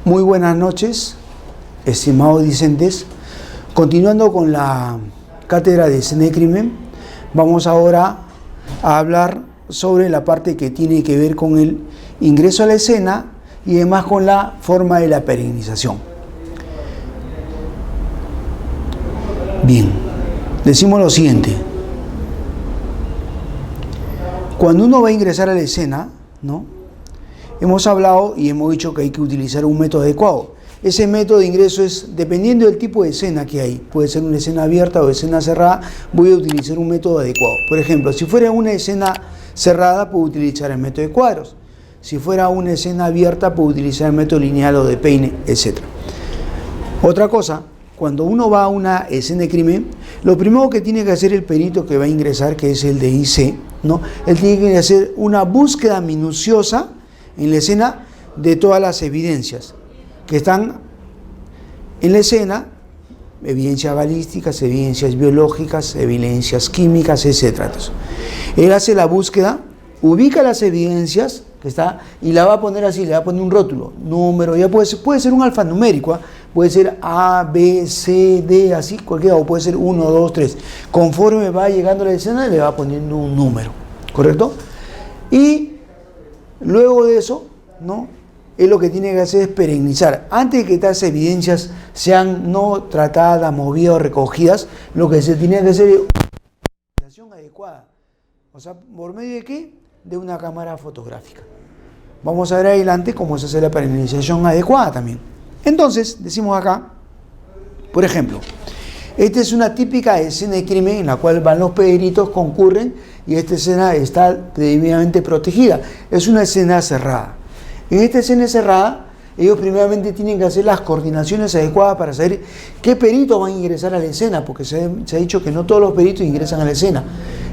Muy buenas noches, estimados discentes. Continuando con la cátedra de escena de crimen, vamos ahora a hablar sobre la parte que tiene que ver con el ingreso a la escena y además con la forma de la perennización. Bien, decimos lo siguiente. Cuando uno va a ingresar a la escena, ¿no? Hemos hablado y hemos dicho que hay que utilizar un método adecuado. Ese método de ingreso es, dependiendo del tipo de escena que hay, puede ser una escena abierta o escena cerrada, voy a utilizar un método adecuado. Por ejemplo, si fuera una escena cerrada, puedo utilizar el método de cuadros. Si fuera una escena abierta, puedo utilizar el método lineal o de peine, etc. Otra cosa, cuando uno va a una escena de crimen, lo primero que tiene que hacer el perito que va a ingresar, que es el de IC, ¿no? Él tiene que hacer una búsqueda minuciosa en la escena de todas las evidencias que están en la escena, evidencias balísticas, evidencias biológicas, evidencias químicas, etc. Entonces, él hace la búsqueda, ubica las evidencias que está y la va a poner así, le va a poner un rótulo, número, ya puede ser un alfanumérico, ¿eh? Puede ser A, B, C, D, así, cualquiera, o puede ser 1, 2, 3. Conforme va llegando a la escena, le va poniendo un número, ¿correcto? Y luego de eso, ¿no? Él lo que tiene que hacer es perennizar. Antes de que estas evidencias sean no tratadas, movidas o recogidas, lo que se tiene que hacer es una perennización adecuada. O sea, ¿por medio de qué? De una cámara fotográfica. Vamos a ver adelante cómo se hace la perennización adecuada también. Entonces, decimos acá, por ejemplo, esta es una típica escena de crimen en la cual van los peritos, concurren y esta escena está debidamente protegida. Es una escena cerrada. En esta escena cerrada, ellos primeramente tienen que hacer las coordinaciones adecuadas para saber qué peritos van a ingresar a la escena, porque se ha dicho que no todos los peritos ingresan a la escena.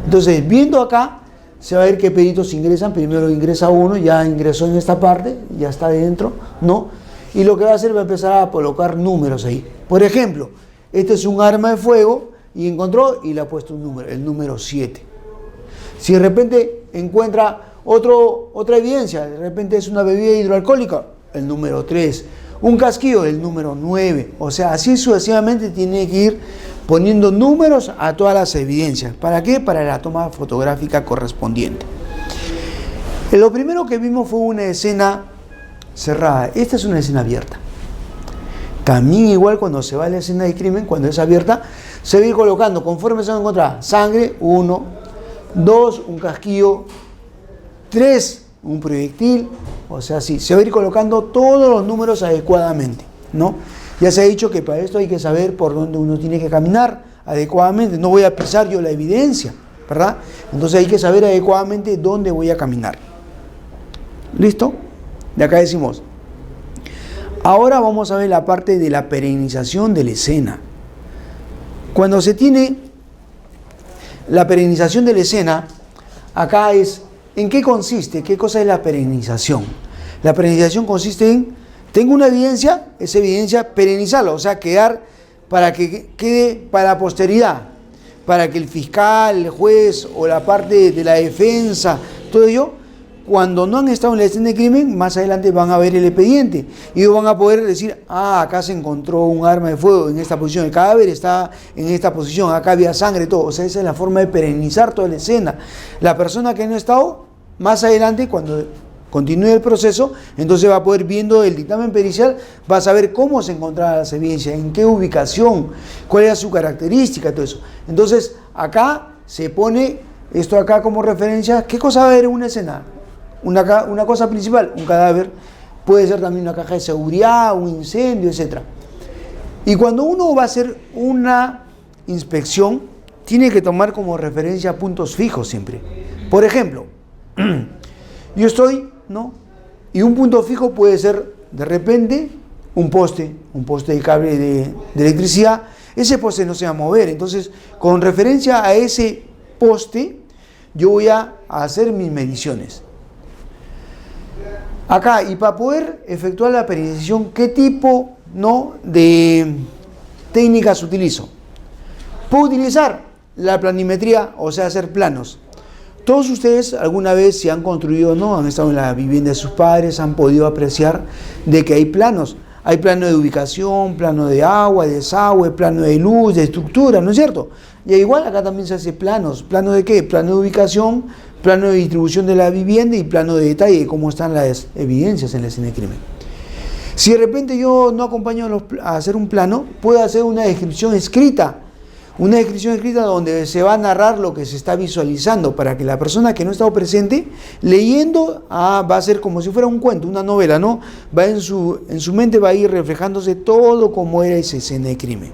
Entonces, viendo acá, se va a ver qué peritos ingresan. Primero ingresa uno, ya ingresó en esta parte, ya está dentro, ¿no? Y lo que va a hacer va a empezar a colocar números ahí. Por ejemplo, este es un arma de fuego y encontró y le ha puesto un número, el número 7. Si de repente encuentra otra evidencia, de repente es una bebida hidroalcohólica, el número 3. Un casquillo, el número 9. O sea, así sucesivamente tiene que ir poniendo números a todas las evidencias. ¿Para qué? Para la toma fotográfica correspondiente. Lo primero que vimos fue una escena cerrada. Esta es una escena abierta. También igual cuando se va a la escena de crimen, cuando es abierta, se va a ir colocando, conforme se va a encontrar sangre, 1, 2, un casquillo, 3, un proyectil, o sea, sí, se va a ir colocando todos los números adecuadamente, ¿no? Ya se ha dicho que para esto hay que saber por dónde uno tiene que caminar adecuadamente, no voy a pisar yo la evidencia, ¿verdad? Entonces hay que saber adecuadamente dónde voy a caminar. ¿Listo? De acá decimos. Ahora vamos a ver la parte de la perennización de la escena. Cuando se tiene la perennización de la escena, acá es, ¿en qué consiste? ¿Qué cosa es la perennización? La perennización consiste en, tengo una evidencia, esa evidencia perennizarla, o sea, quedar para que quede para la posteridad, para que el fiscal, el juez o la parte de la defensa, todo ello, cuando no han estado en la escena de crimen, más adelante van a ver el expediente y ellos van a poder decir, acá se encontró un arma de fuego en esta posición, el cadáver está en esta posición, acá había sangre, todo. O sea, esa es la forma de perennizar toda la escena. La persona que no ha estado, más adelante, cuando continúe el proceso, entonces va a poder, viendo el dictamen pericial, va a saber cómo se encontraban las evidencias, en qué ubicación, cuál era su característica, todo eso. Entonces, acá se pone esto acá como referencia. ¿Qué cosa va a haber en una escena? Una cosa principal, un cadáver, puede ser también una caja de seguridad, un incendio, etc. Y cuando uno va a hacer una inspección, tiene que tomar como referencia puntos fijos siempre. Por ejemplo, yo estoy, ¿no? Y un punto fijo puede ser, de repente, un poste de cable de electricidad. Ese poste no se va a mover. Entonces, con referencia a ese poste, yo voy a hacer mis mediciones. Acá, y para poder efectuar la perennización, ¿qué tipo, no, de técnicas utilizo? Puedo utilizar la planimetría, o sea, hacer planos. Todos ustedes alguna vez, si han construido o no, han estado en la vivienda de sus padres, han podido apreciar de que hay planos. Hay plano de ubicación, plano de agua, de desagüe, plano de luz, de estructura, ¿no es cierto? Y igual acá también se hace planos. ¿Plano de qué? Plano de ubicación, plano de distribución de la vivienda y plano de detalle de cómo están las evidencias en la escena de crimen. Si de repente yo no acompaño a hacer un plano, puedo hacer una descripción escrita. Una descripción escrita donde se va a narrar lo que se está visualizando para que la persona que no ha estado presente, leyendo, va a ser como si fuera un cuento, una novela, ¿no? Va en su mente va a ir reflejándose todo como era esa escena de crimen.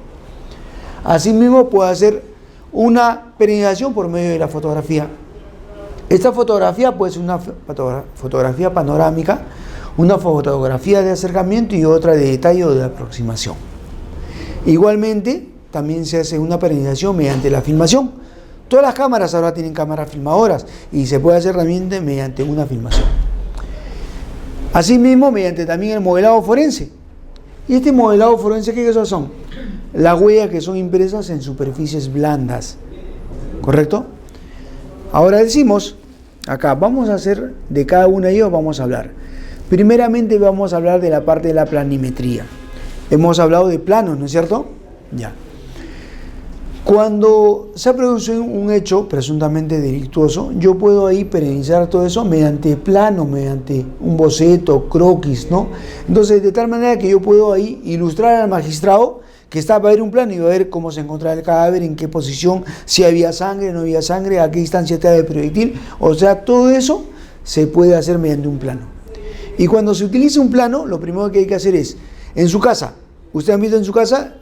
Asimismo, puedo hacer una peregrinación por medio de la fotografía. Esta fotografía puede ser una fotografía panorámica, una fotografía de acercamiento y otra de detalle o de aproximación. Igualmente, también se hace una peregrinación mediante la filmación. Todas las cámaras ahora tienen cámaras filmadoras y se puede hacer también mediante una filmación. Asimismo, mediante también el modelado forense. Y este modelado forense, ¿qué cosas son? Las huellas que son impresas en superficies blandas. ¿Correcto? Ahora decimos, acá, vamos a hacer de cada una de ellos, vamos a hablar. Primeramente vamos a hablar de la parte de la planimetría. Hemos hablado de planos, ¿no es cierto? Ya. Cuando se ha producido un hecho presuntamente delictuoso, yo puedo ahí perenizar todo eso mediante plano, mediante un boceto, croquis, ¿no? Entonces, de tal manera que yo puedo ahí ilustrar al magistrado que va a ver un plano y va a ver cómo se encontraba el cadáver, en qué posición, si había sangre, no había sangre, a qué distancia estaba el proyectil. O sea, todo eso se puede hacer mediante un plano. Y cuando se utiliza un plano, lo primero que hay que hacer es, en su casa, ustedes han visto en su casa,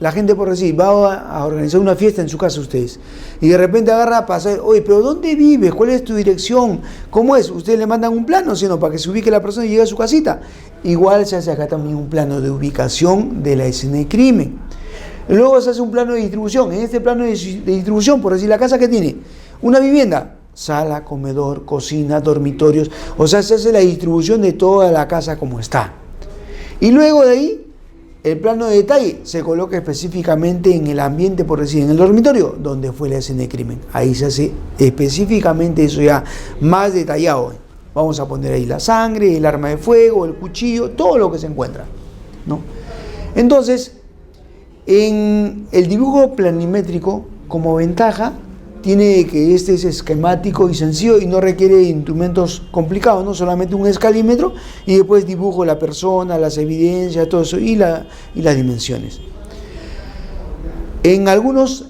la gente por decir, va a organizar una fiesta en su casa ustedes, y de repente agarra para saber, oye, pero ¿dónde vives? ¿Cuál es tu dirección? ¿Cómo es? Ustedes le mandan un plano, sino para que se ubique la persona y llegue a su casita. Igual se hace acá también un plano de ubicación de la escena de crimen. Luego se hace un plano de distribución. En este plano de distribución, por decir, la casa que tiene una vivienda, sala, comedor, cocina, dormitorios, o sea, se hace la distribución de toda la casa como está. Y luego de ahí, el plano de detalle se coloca específicamente en el ambiente, por decir, en el dormitorio, donde fue la escena de crimen. Ahí se hace específicamente eso ya más detallado. Vamos a poner ahí la sangre, el arma de fuego, el cuchillo, todo lo que se encuentra, ¿no? Entonces, en el dibujo planimétrico, como ventaja, tiene que este es esquemático y sencillo y no requiere instrumentos complicados, no solamente un escalímetro y después dibujo la persona, las evidencias, todo eso y las dimensiones. En algunas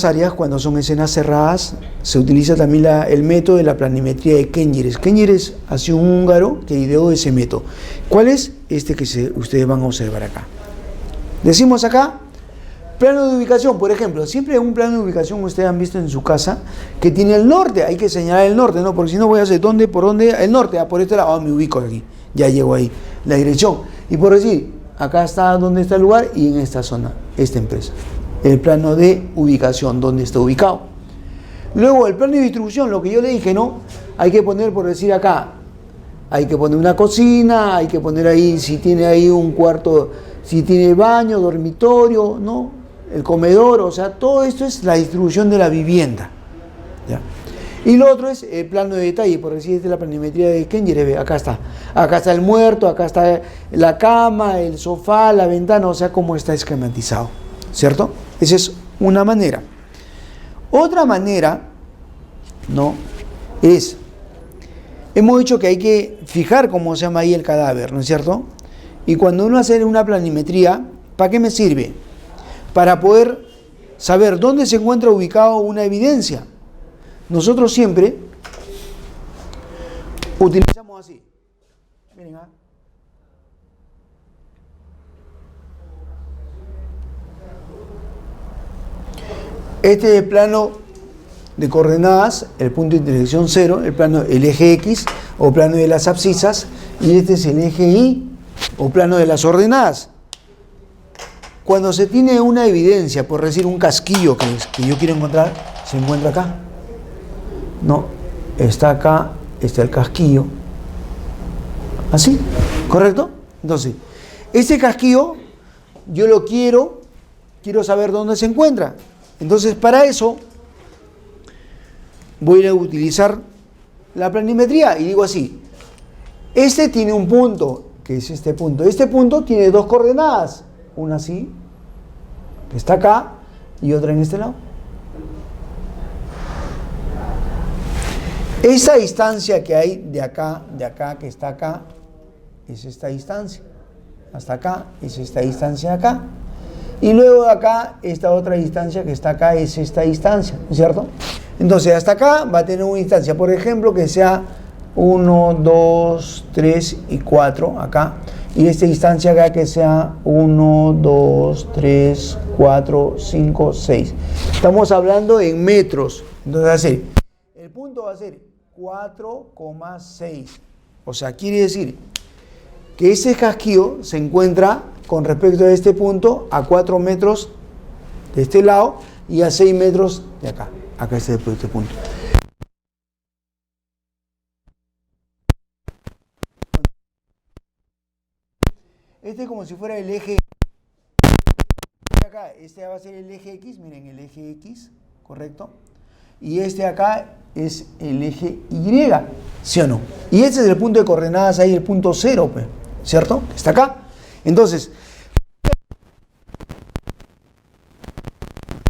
áreas, cuando son escenas cerradas, se utiliza también el método de la planimetría de Kenyeres. Kenyeres ha sido un húngaro que ideó ese método. ¿Cuál es? Este que ustedes van a observar acá. Decimos acá, plano de ubicación, por ejemplo, siempre hay un plano de ubicación, ustedes han visto en su casa, que tiene el norte, hay que señalar el norte, ¿no? Porque si no voy a hacer por dónde, el norte, por este lado, me ubico aquí, ya llego ahí, la dirección. Y por decir, acá está donde está el lugar y en esta zona, esta empresa. El plano de ubicación, donde está ubicado. Luego, el plano de distribución, lo que yo le dije, ¿no? Hay que poner, por decir acá, hay que poner una cocina, hay que poner ahí, si tiene ahí un cuarto, si tiene baño, dormitorio, ¿no? El comedor, o sea, todo esto es la distribución de la vivienda, ¿ya? Y lo otro es el plano de detalle, por decir, esta es la planimetría de Kenyeres, acá está el muerto, acá está la cama, el sofá, la ventana, o sea, cómo está esquematizado, ¿cierto? Esa es una manera. Otra manera, ¿no? Hemos dicho que hay que fijar cómo se llama ahí el cadáver, ¿no es cierto? Y cuando uno hace una planimetría, ¿para qué me sirve? Para poder saber dónde se encuentra ubicado una evidencia. Nosotros siempre utilizamos así. Miren, este es el plano de coordenadas, el punto de intersección 0, el eje X o plano de las abscisas, y este es el eje Y o plano de las ordenadas. Cuando se tiene una evidencia, por decir un casquillo que yo quiero encontrar, se encuentra acá. No, está acá, está el casquillo. ¿Así? ¿Correcto? Entonces, este casquillo yo lo quiero saber dónde se encuentra. Entonces, para eso, voy a utilizar la planimetría y digo así, este tiene un punto, que es este punto tiene dos coordenadas, una así, que está acá, y otra en este lado. Esa distancia que hay de acá, que está acá, es esta distancia. Hasta acá es esta distancia de acá. Y luego de acá, esta otra distancia que está acá es esta distancia, ¿no es cierto? Entonces, hasta acá va a tener una distancia, por ejemplo, que sea 1, 2, 3 y 4 acá. Y esta distancia acá que sea 1, 2, 3, 4, 5, 6. Estamos hablando en metros. Entonces, va a ser, el punto va a ser 4,6. O sea, quiere decir que ese casquillo se encuentra con respecto a este punto a 4 metros de este lado y a 6 metros de acá. Acá es este punto. Este es como si fuera el eje. Acá, este va a ser el eje X, miren el eje X, ¿correcto? Y este acá es el eje Y, ¿sí o no? Y este es el punto de coordenadas ahí, el punto 0, pues, ¿cierto? Está acá. Entonces,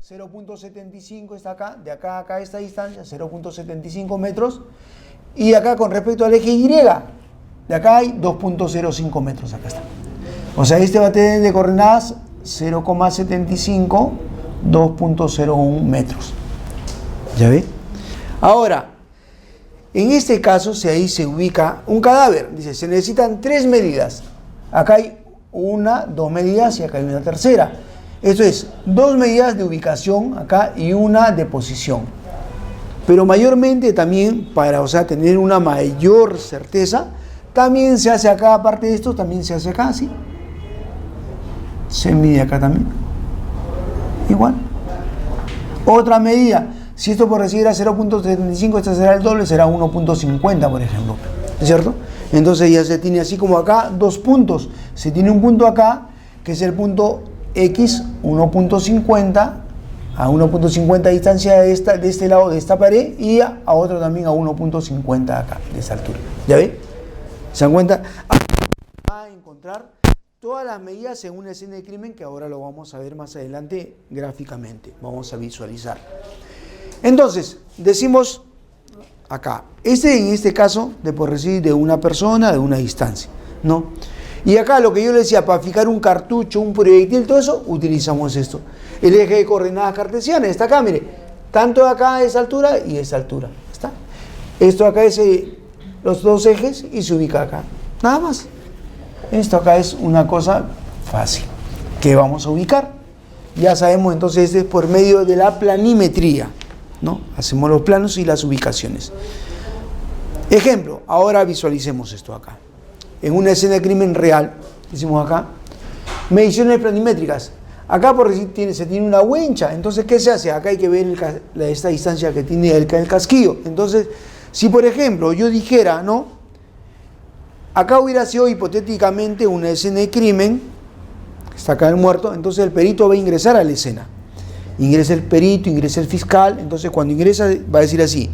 0.75 está acá, de acá a acá esta distancia, 0.75 metros. Y acá con respecto al eje Y, de acá hay 2.05 metros, acá está. O sea, este va a tener de coordenadas 0,75, 2.01 metros. ¿Ya ve? Ahora, en este caso, si ahí se ubica un cadáver, dice, se necesitan 3 medidas. Acá hay una, 2 medidas y acá hay una tercera. Esto es, 2 medidas de ubicación acá y una de posición. Pero mayormente también, para, o sea, tener una mayor certeza, también se hace acá, aparte de esto, también se hace acá, ¿sí? Se mide acá también. Igual. Otra medida. Si esto por recibir a 0.75, esta será el doble, será 1.50, por ejemplo. ¿Es cierto? Entonces ya se tiene así como acá 2 puntos. Se tiene un punto acá, que es el punto X, 1.50, a 1.50 distancia de este lado de esta pared, y a otro también a 1.50 acá, de esa altura. ¿Ya ve? ¿Se dan cuenta? Va a encontrar todas las medidas en una escena de crimen, que ahora lo vamos a ver más adelante gráficamente. Vamos a visualizar. Entonces, decimos acá, en este caso, de por recibir de una persona, de una distancia, ¿no? Y acá lo que yo le decía, para fijar un cartucho, un proyectil, todo eso, utilizamos esto. El eje de coordenadas cartesianas, está acá, mire, tanto de acá a esa altura y esa altura, ¿está? Esto acá es los dos ejes y se ubica acá, nada más. Esto acá es una cosa fácil, que vamos a ubicar. Ya sabemos entonces, este es por medio de la planimetría, ¿no? Hacemos los planos y las ubicaciones. Ejemplo, ahora visualicemos esto acá. En una escena de crimen real, decimos acá, mediciones planimétricas. Acá por decir se tiene una wincha, entonces ¿qué se hace? Acá hay que ver esta distancia que tiene el casquillo. Entonces, si por ejemplo yo dijera, ¿no? Acá hubiera sido hipotéticamente una escena de crimen, está acá el muerto, entonces el perito va a ingresar a la escena. Ingresa el perito, ingresa el fiscal, entonces cuando ingresa va a decir así,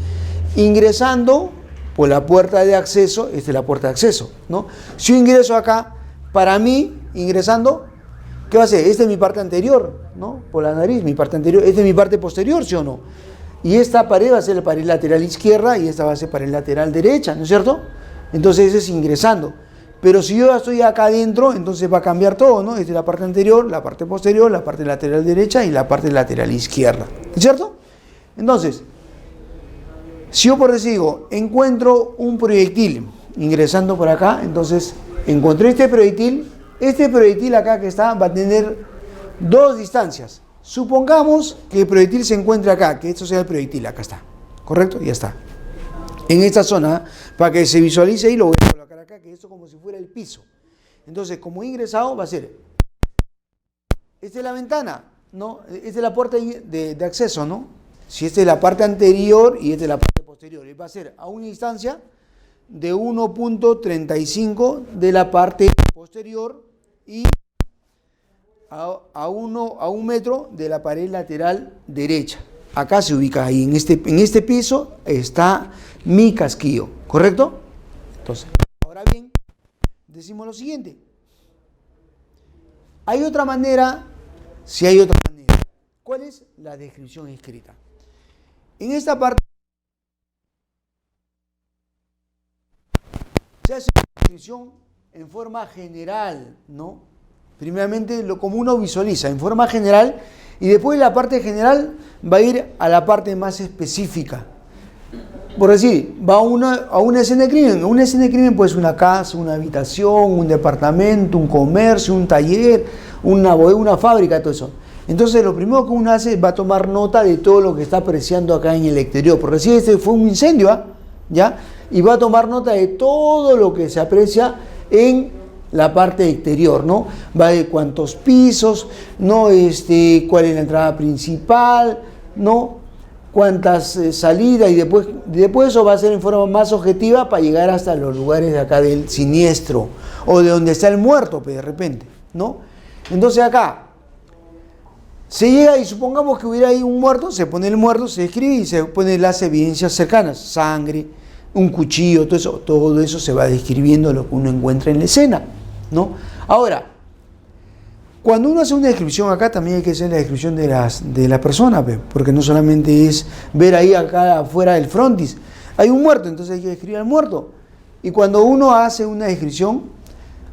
ingresando por la puerta de acceso, esta es la puerta de acceso, ¿no? Si yo ingreso acá, para mí, ingresando, ¿qué va a hacer? Esta es mi parte anterior, ¿no? Por la nariz, mi parte anterior, esta es mi parte posterior, ¿sí o no? Y esta pared va a ser la pared lateral izquierda y esta va a ser pared lateral derecha, ¿no es cierto? Entonces ese es ingresando. Pero si yo ya estoy acá adentro, entonces va a cambiar todo, ¿no? Esta es la parte anterior, la parte posterior, la parte lateral derecha y la parte lateral izquierda, ¿es cierto? Entonces, si yo por decir, encuentro un proyectil ingresando por acá, entonces encontré este proyectil acá que está va a tener 2 distancias. Supongamos que el proyectil se encuentre acá, que esto sea el proyectil, acá está, ¿correcto? Ya está. En esta zona, para que se visualice ahí, lo voy a colocar acá, que esto como si fuera el piso. Entonces, como ingresado, va a ser, esta es la ventana, ¿no? Esta es la puerta de acceso, ¿no? Si esta es la parte anterior y esta es la parte posterior, y va a ser a una distancia de 1.35 de la parte posterior y a un metro de la pared lateral derecha, acá se ubica ahí, en este piso está mi casquillo, ¿correcto? Entonces, ahora bien, decimos lo siguiente. Hay otra manera, si hay otra manera. ¿Cuál es la descripción escrita? En esta parte se hace una descripción en forma general, ¿no? Primeramente, como uno visualiza, en forma general, y después la parte general va a ir a la parte más específica. Por decir, va a una escena de crimen. Una escena de crimen puede ser una casa, una habitación, un departamento, un comercio, un taller, una bodega, una fábrica, todo eso. Entonces, lo primero que uno hace va a tomar nota de todo lo que está apreciando acá en el exterior. Por decir, este fue un incendio, ¿ya? Y va a tomar nota de todo lo que se aprecia en la parte exterior, ¿no? Va de cuántos pisos, ¿no? Cuál es la entrada principal, ¿no? Cuántas salidas, y después eso va a ser en forma más objetiva para llegar hasta los lugares de acá del siniestro o de donde está el muerto, pues, de repente, ¿no? Entonces acá se llega y supongamos que hubiera ahí un muerto, se pone el muerto, se escribe y se pone las evidencias cercanas, sangre, un cuchillo, todo eso se va describiendo lo que uno encuentra en la escena, ¿no? Ahora, cuando uno hace una descripción acá, también hay que hacer la descripción de la persona, porque no solamente es ver ahí acá afuera del frontis, hay un muerto, entonces hay que describir al muerto. Y cuando uno hace una descripción,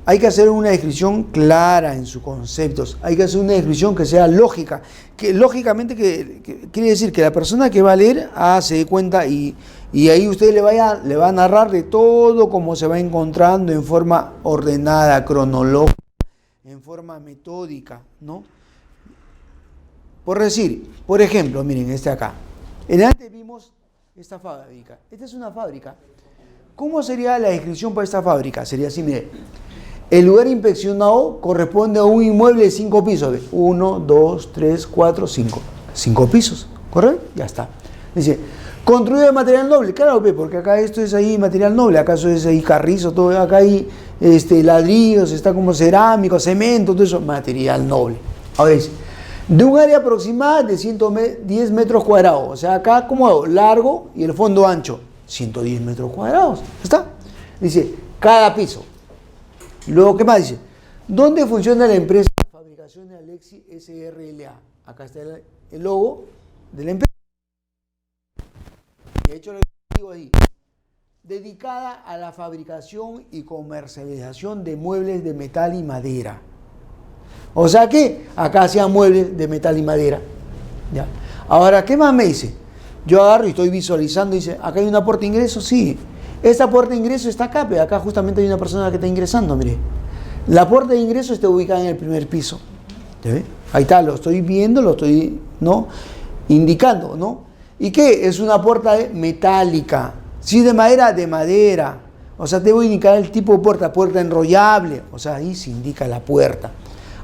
hay que hacer una descripción clara en sus conceptos, hay que hacer una descripción que sea lógica, que lógicamente que quiere decir que la persona que va a leer se dé cuenta y ahí usted le va a narrar de todo como se va encontrando en forma ordenada, cronológica, en forma metódica, ¿no? Por decir, por ejemplo, miren, acá. Antes vimos esta fábrica. Esta es una fábrica. ¿Cómo sería la descripción para esta fábrica? Sería así, mire. El lugar inspeccionado corresponde a un inmueble de 5 pisos. 1, 2, 3, 4, 5. 5 pisos, ¿correcto? Ya está. Dice, construido de material noble. Claro, porque acá esto es ahí material noble. Acaso es ahí carrizo, todo. Acá hay ladrillos, está como cerámico, cemento, todo eso. Material noble. Ahora dice, de un área aproximada de 110 metros cuadrados. O sea, acá como largo y el fondo ancho. 110 metros cuadrados. ¿Está? Dice, cada piso. Luego, ¿qué más dice? ¿Dónde funciona la empresa Fabricaciones Alexi SRLA? Acá está el logo de la empresa. Y he hecho lo que digo ahí. Dedicada a la fabricación y comercialización de muebles de metal y madera. O sea que acá hacían muebles de metal y madera. ¿Ya? Ahora, ¿qué más me dice? Yo agarro y estoy visualizando y dice, ¿acá hay una puerta de ingreso? Sí. Esta puerta de ingreso está acá, pero acá justamente hay una persona que está ingresando, mire. La puerta de ingreso está ubicada en el primer piso. ¿Ya ve? Ahí está, lo estoy viendo, lo estoy, ¿no?, indicando, ¿no? ¿Y qué? Es una puerta metálica. Si de madera, de madera. O sea, te voy a indicar el tipo de puerta enrollable. O sea, ahí se indica la puerta.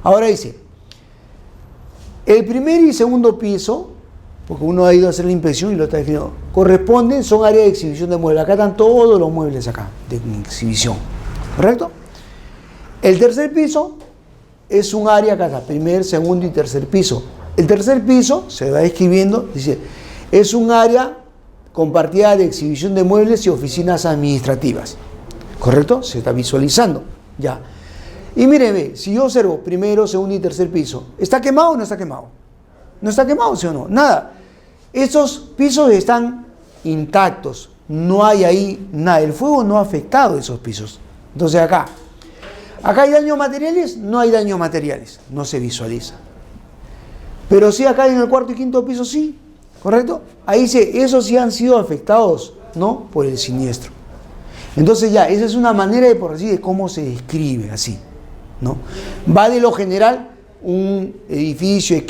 Ahora dice, el primer y segundo piso, porque uno ha ido a hacer la inspección y lo está definiendo, corresponden, son áreas de exhibición de muebles. Acá están todos los muebles acá, de exhibición. ¿Correcto? El tercer piso es un área acá, está, primer, segundo y tercer piso. El tercer piso, se va escribiendo, dice, es un área compartida de exhibición de muebles y oficinas administrativas. ¿Correcto? Se está visualizando. Ya. Y miren, ve, si yo observo primero, segundo y tercer piso, ¿está quemado o no está quemado? ¿No está quemado, sí o no? Nada. Estos pisos están intactos. No hay ahí nada. El fuego no ha afectado esos pisos. Entonces acá hay daños materiales, no hay daños materiales. No se visualiza. Pero sí acá en el cuarto y quinto piso sí. ¿Correcto? Ahí dice, esos sí han sido afectados, ¿no?, por el siniestro. Entonces ya, esa es una manera de, por decir, de cómo se describe así, ¿no? Va de lo general, un edificio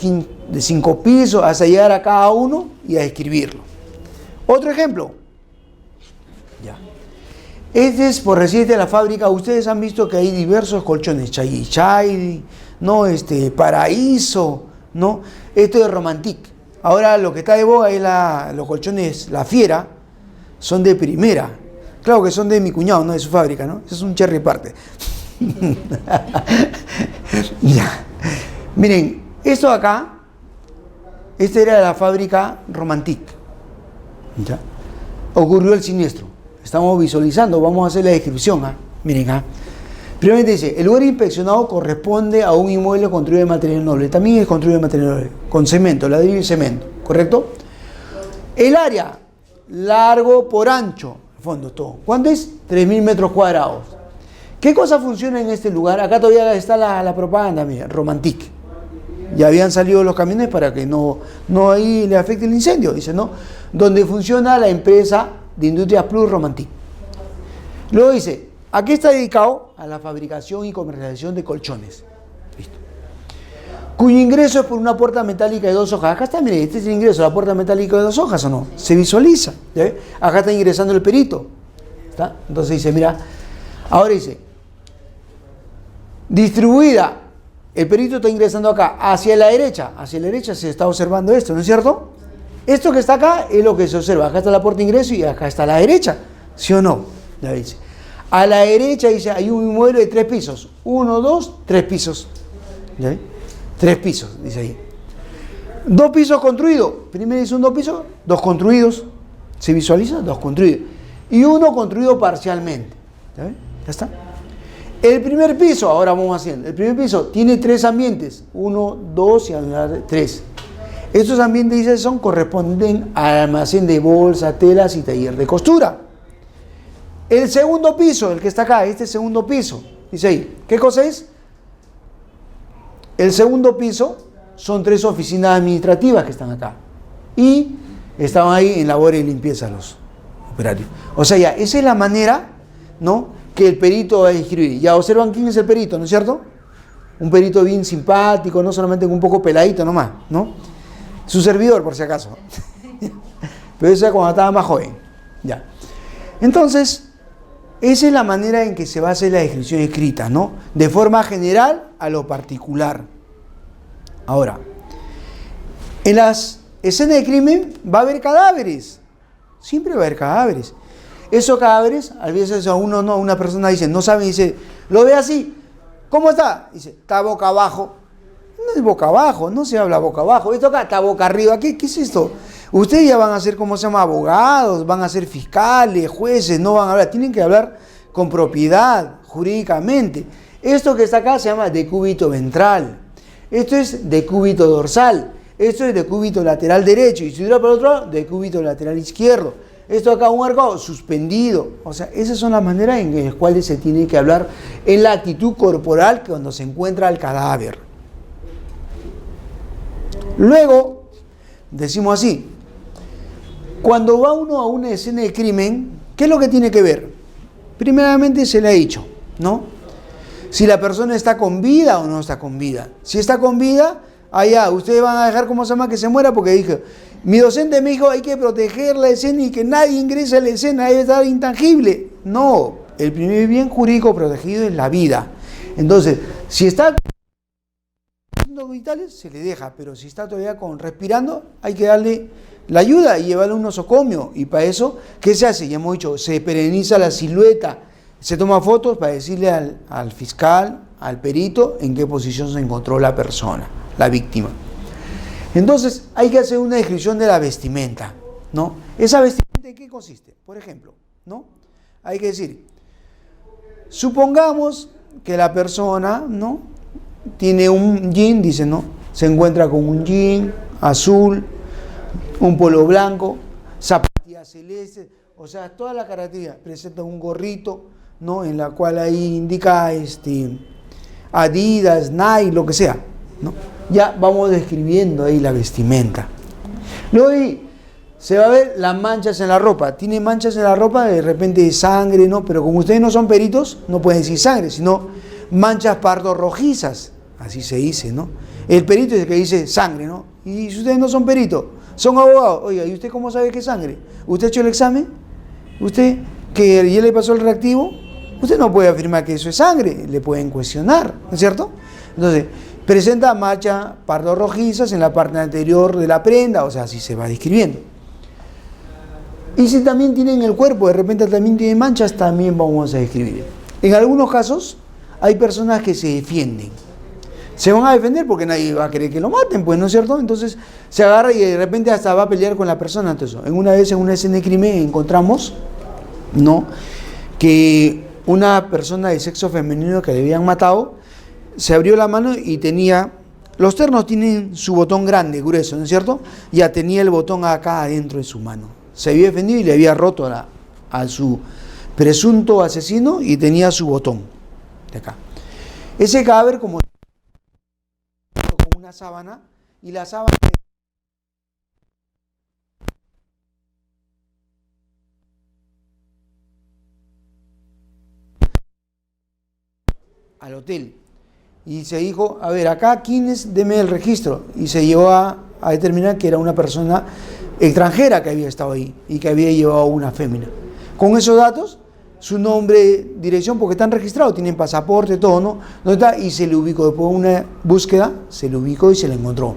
de 5 pisos, hasta llegar a cada uno y a describirlo. Otro ejemplo. Ya. Este es, por decirte, la fábrica. Ustedes han visto que hay diversos colchones, Chay, ¿no? Paraíso, ¿no? Esto es Romantic. Ahora lo que está de boga es los colchones La Fiera, son de primera. Claro que son de mi cuñado, no de su fábrica, ¿no? Eso es un cherry parte. Ya. Miren, esto acá Esta era la fábrica Romantic. ¿Ya? Ocurrió el siniestro. Estamos visualizando, vamos a hacer la descripción. Miren, primeramente dice, el lugar inspeccionado corresponde a un inmueble construido de material noble. También es construido de material noble, con cemento, ladrillo y cemento, ¿correcto? El área, largo por ancho, fondo todo. ¿Cuánto es? 3.000 metros cuadrados. ¿Qué cosa funciona en este lugar? Acá todavía está la propaganda, mira, Romantic. Ya habían salido los camiones para que no ahí le afecte el incendio, dice, ¿no? Donde funciona la empresa de Industrias Plus Romantic. Luego dice, ¿a qué está dedicado? A la fabricación y comercialización de colchones. Listo. Cuyo ingreso es por una puerta metálica de 2 hojas. Acá está, mire, este es el ingreso, la puerta metálica de 2 hojas, ¿o no? Se visualiza. ¿Ya? Acá está ingresando el perito. ¿Está? Entonces dice, mira, ahora dice, distribuida, el perito está ingresando acá, hacia la derecha se está observando esto, ¿no es cierto? Esto que está acá es lo que se observa, acá está la puerta de ingreso y acá está la derecha, ¿sí o no? Ya dice. A la derecha dice, hay un inmueble de 3 pisos, 1, 2, 3 pisos, ¿ya? 3 pisos, dice ahí. 2 pisos construidos, primero dice un 2 pisos, 2 construidos, ¿se visualiza? 2 construidos, y 1 construido parcialmente, ¿ya? Ya está. El primer piso, ahora vamos haciendo, el primer piso tiene 3 ambientes, 1, 2 y 3. Estos ambientes, dice, corresponden al almacén de bolsa, telas y taller de costura. El segundo piso, el que está acá, este segundo piso, dice ahí, ¿qué cosa es? El segundo piso son 3 oficinas administrativas que están acá. Y estaban ahí en labores de limpieza los operarios. O sea, ya, esa es la manera, ¿no?, que el perito va a escribir. Ya observan quién es el perito, ¿no es cierto? Un perito bien simpático, no solamente un poco peladito nomás, ¿no? Su servidor, por si acaso. Pero eso es cuando estaba más joven. Ya. Entonces, esa es la manera en que se va a hacer la descripción escrita, ¿no? De forma general a lo particular. Ahora, en las escenas de crimen va a haber cadáveres. Siempre va a haber cadáveres. Esos cadáveres, a veces a uno no, una persona dice, no sabe, dice, lo ve así, ¿cómo está? Dice, está boca abajo. No es boca abajo, no se habla boca abajo. Esto acá está boca arriba. ¿Qué es esto? Ustedes ya van a ser, ¿cómo se llama?, abogados, van a ser fiscales, jueces, no van a hablar, tienen que hablar con propiedad, jurídicamente. Esto que está acá se llama decúbito ventral. Esto es decúbito dorsal. Esto es decúbito lateral derecho. Y si hubiera por otro lado, decúbito lateral izquierdo. Esto acá, un arco suspendido. O sea, esas son las maneras en las cuales se tiene que hablar en la actitud corporal cuando se encuentra el cadáver. Luego, decimos así, cuando va uno a una escena de crimen, ¿qué es lo que tiene que ver? Primeramente se le ha dicho, ¿no? Si la persona está con vida o no está con vida. Si está con vida, allá, ustedes van a dejar, ¿cómo se llama?, que se muera, porque dije, mi docente me dijo, hay que proteger la escena y que nadie ingrese a la escena, debe estar intangible. No, el primer bien jurídico protegido es la vida. Entonces, si está con vitales, se le deja, pero si está todavía respirando, hay que darle la ayuda y llevarle un nosocomio. Y para eso, ¿qué se hace? Ya hemos dicho, se pereniza la silueta, se toma fotos para decirle al fiscal, al perito, en qué posición se encontró la persona, la víctima. Entonces, hay que hacer una descripción de la vestimenta, ¿no? ¿Esa vestimenta en qué consiste? Por ejemplo, ¿no? Hay que decir, supongamos que la persona, ¿no?, tiene un jean, dice, ¿no?, se encuentra con un jean azul, un polo blanco, zapatillas celestes, o sea, toda la característica. Presenta un gorrito, ¿no?, en la cual ahí indica Adidas, Nike, lo que sea, ¿no? Ya vamos describiendo ahí la vestimenta. Luego ahí se va a ver las manchas en la ropa. Tiene manchas en la ropa, de repente de sangre, ¿no? Pero como ustedes no son peritos, no pueden decir sangre, sino manchas pardo rojizas. Así se dice, ¿no? El perito es el que dice sangre, ¿no? Y si ustedes no son peritos, son abogados. Oiga, ¿y usted cómo sabe que es sangre? ¿Usted ha hecho el examen? ¿Usted que ya le pasó el reactivo? Usted no puede afirmar que eso es sangre, le pueden cuestionar, ¿no es cierto? Entonces, presenta manchas pardo rojizas en la parte anterior de la prenda, o sea, así se va describiendo. Y si también tienen el cuerpo, de repente también tienen manchas, también vamos a describir. En algunos casos, hay personas que se defienden. Se van a defender porque nadie va a querer que lo maten, pues, ¿no es cierto? Entonces se agarra y de repente hasta va a pelear con la persona. Entonces, en una vez en una escena de crimen encontramos, ¿no?, que una persona de sexo femenino que le habían matado se abrió la mano y tenía, los ternos tienen su botón grande, grueso, ¿no es cierto? Ya tenía el botón acá adentro de su mano. Se había defendido y le había roto a su presunto asesino y tenía su botón de acá. Ese cadáver como con una sábana y la sábana al hotel y se dijo, a ver, acá quién es, deme el registro, y se llevó a determinar que era una persona extranjera que había estado ahí y que había llevado una fémina. Con esos datos, su nombre, dirección, porque están registrados, tienen pasaporte, todo, ¿no? ¿Dónde está? Y se le ubicó, después de una búsqueda, se le ubicó y se le encontró.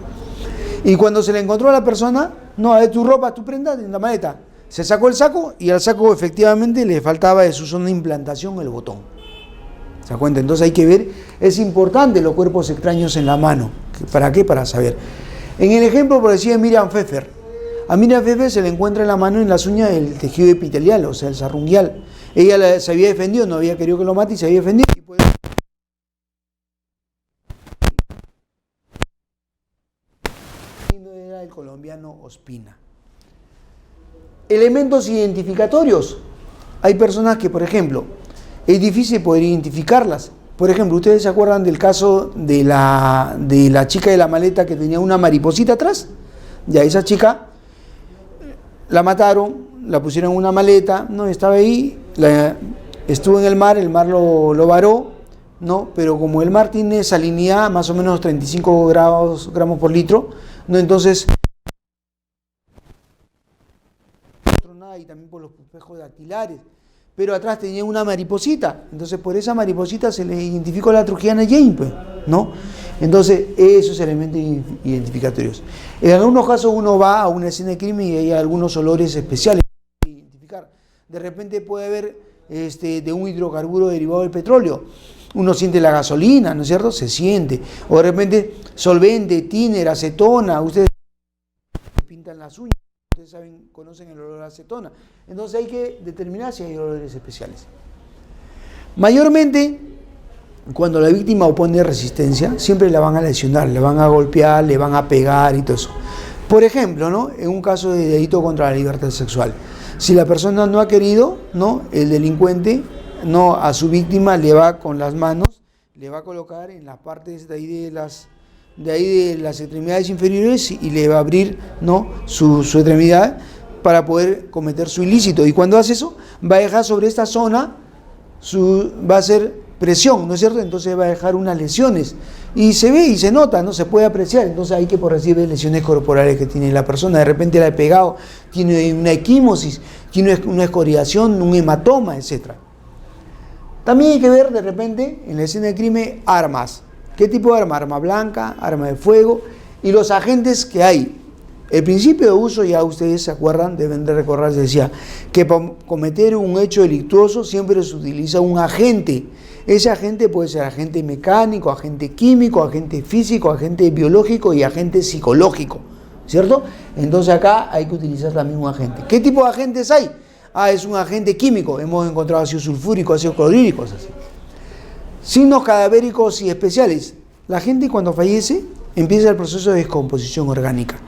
Y cuando se le encontró a la persona, no, a ver, tu ropa, tu prenda en la maleta. Se sacó el saco y al saco efectivamente le faltaba de su zona de implantación el botón. ¿Se da cuenta? Entonces hay que ver, es importante los cuerpos extraños en la mano. ¿Para qué? Para saber. En el ejemplo, por decir, Miriam Pfeffer. A Miriam Pfeffer se le encuentra en la mano, en las uñas, el tejido epitelial, o sea, el sarrunguial. Ella se había defendido, no había querido que lo mate y se había defendido. Y pues, era el colombiano Ospina. Elementos identificatorios. Hay personas que, por ejemplo, es difícil poder identificarlas. Por ejemplo, ¿ustedes se acuerdan del caso de la chica de la maleta que tenía una mariposita atrás? Ya esa chica la mataron, la pusieron en una maleta, no estaba ahí, estuvo en el mar lo varó, ¿no? Pero como el mar tiene salinidad más o menos 35 gramos por litro, ¿no? Entonces y también por los espejos dactilares, pero atrás tenía una mariposita, entonces por esa mariposita se le identificó la Trujillana Jane, pues, ¿no? Entonces esos elementos identificatorios. En algunos casos uno va a una escena de crimen y hay algunos olores especiales que identificar. De repente puede haber de un hidrocarburo derivado del petróleo. Uno siente la gasolina, ¿no es cierto? Se siente. O de repente solvente, tíner, acetona, ustedes pintan las uñas. Ustedes saben, conocen el olor a acetona. Entonces hay que determinar si hay olores especiales. Mayormente, cuando la víctima opone resistencia, siempre la van a lesionar, le van a golpear, le van a pegar y todo eso. Por ejemplo, ¿no?, en un caso de delito contra la libertad sexual, si la persona no ha querido, ¿no?, el delincuente, ¿no?, a su víctima le va con las manos, le va a colocar en las partes de ahí de las extremidades inferiores y le va a abrir, ¿no?, su extremidad para poder cometer su ilícito. Y cuando hace eso, va a dejar sobre esta zona, va a hacer presión, ¿no es cierto? Entonces va a dejar unas lesiones. Y se ve y se nota, ¿no? Se puede apreciar. Entonces hay que recibir lesiones corporales que tiene la persona. De repente la ha pegado, tiene una equimosis, tiene una escoriación, un hematoma, etc. También hay que ver de repente en la escena de crimen armas. ¿Qué tipo de arma? Arma blanca, arma de fuego y los agentes que hay. El principio de uso, ya ustedes se acuerdan, deben de recordar, se decía que para cometer un hecho delictuoso siempre se utiliza un agente. Ese agente puede ser agente mecánico, agente químico, agente físico, agente biológico y agente psicológico, ¿cierto? Entonces acá hay que utilizar también un agente. ¿Qué tipo de agentes hay? Es un agente químico, hemos encontrado ácido sulfúrico, ácido clorhídrico, así. Signos cadavéricos y especiales. La gente cuando fallece empieza el proceso de descomposición orgánica.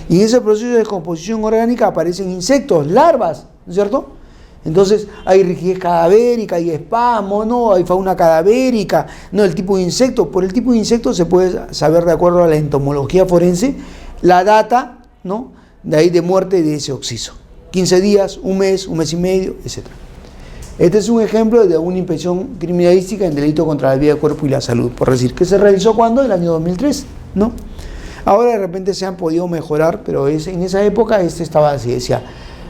Y en ese proceso de descomposición orgánica aparecen insectos, larvas, ¿no es cierto? Entonces hay rigidez cadavérica, hay espasmo, ¿no? Hay fauna cadavérica, ¿no? El tipo de insecto. Por el tipo de insecto se puede saber, de acuerdo a la entomología forense, la data, ¿no?, de ahí de muerte de ese occiso. 15 días, un mes y medio, etc. Este es un ejemplo de una inspección criminalística en delito contra la vida, el cuerpo y la salud, por decir, que se realizó ¿cuándo? En el año 2003, ¿no? Ahora de repente se han podido mejorar, pero en esa época estaba así, decía,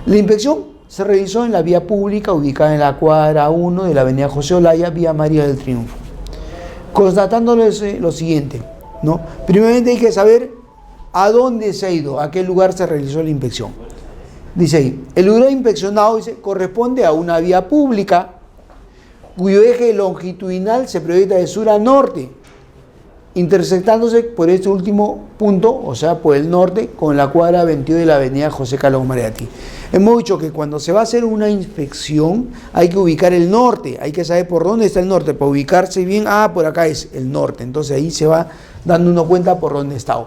la inspección se realizó en la vía pública ubicada en la cuadra 1 de la avenida José Olaya, vía María del Triunfo. Constatándoles lo siguiente, ¿no? Primeramente hay que saber a dónde se ha ido, a qué lugar se realizó la inspección. Dice ahí, el lugar inspeccionado corresponde a una vía pública cuyo eje longitudinal se proyecta de sur a norte. intersectándose por este último punto, o sea, por el norte, con la cuadra 22 de la avenida José Carlos Mariatti. Hemos dicho que cuando se va a hacer una inspección hay que ubicar el norte, hay que saber por dónde está el norte, para ubicarse bien, por acá es el norte, entonces ahí se va dando uno cuenta por dónde está.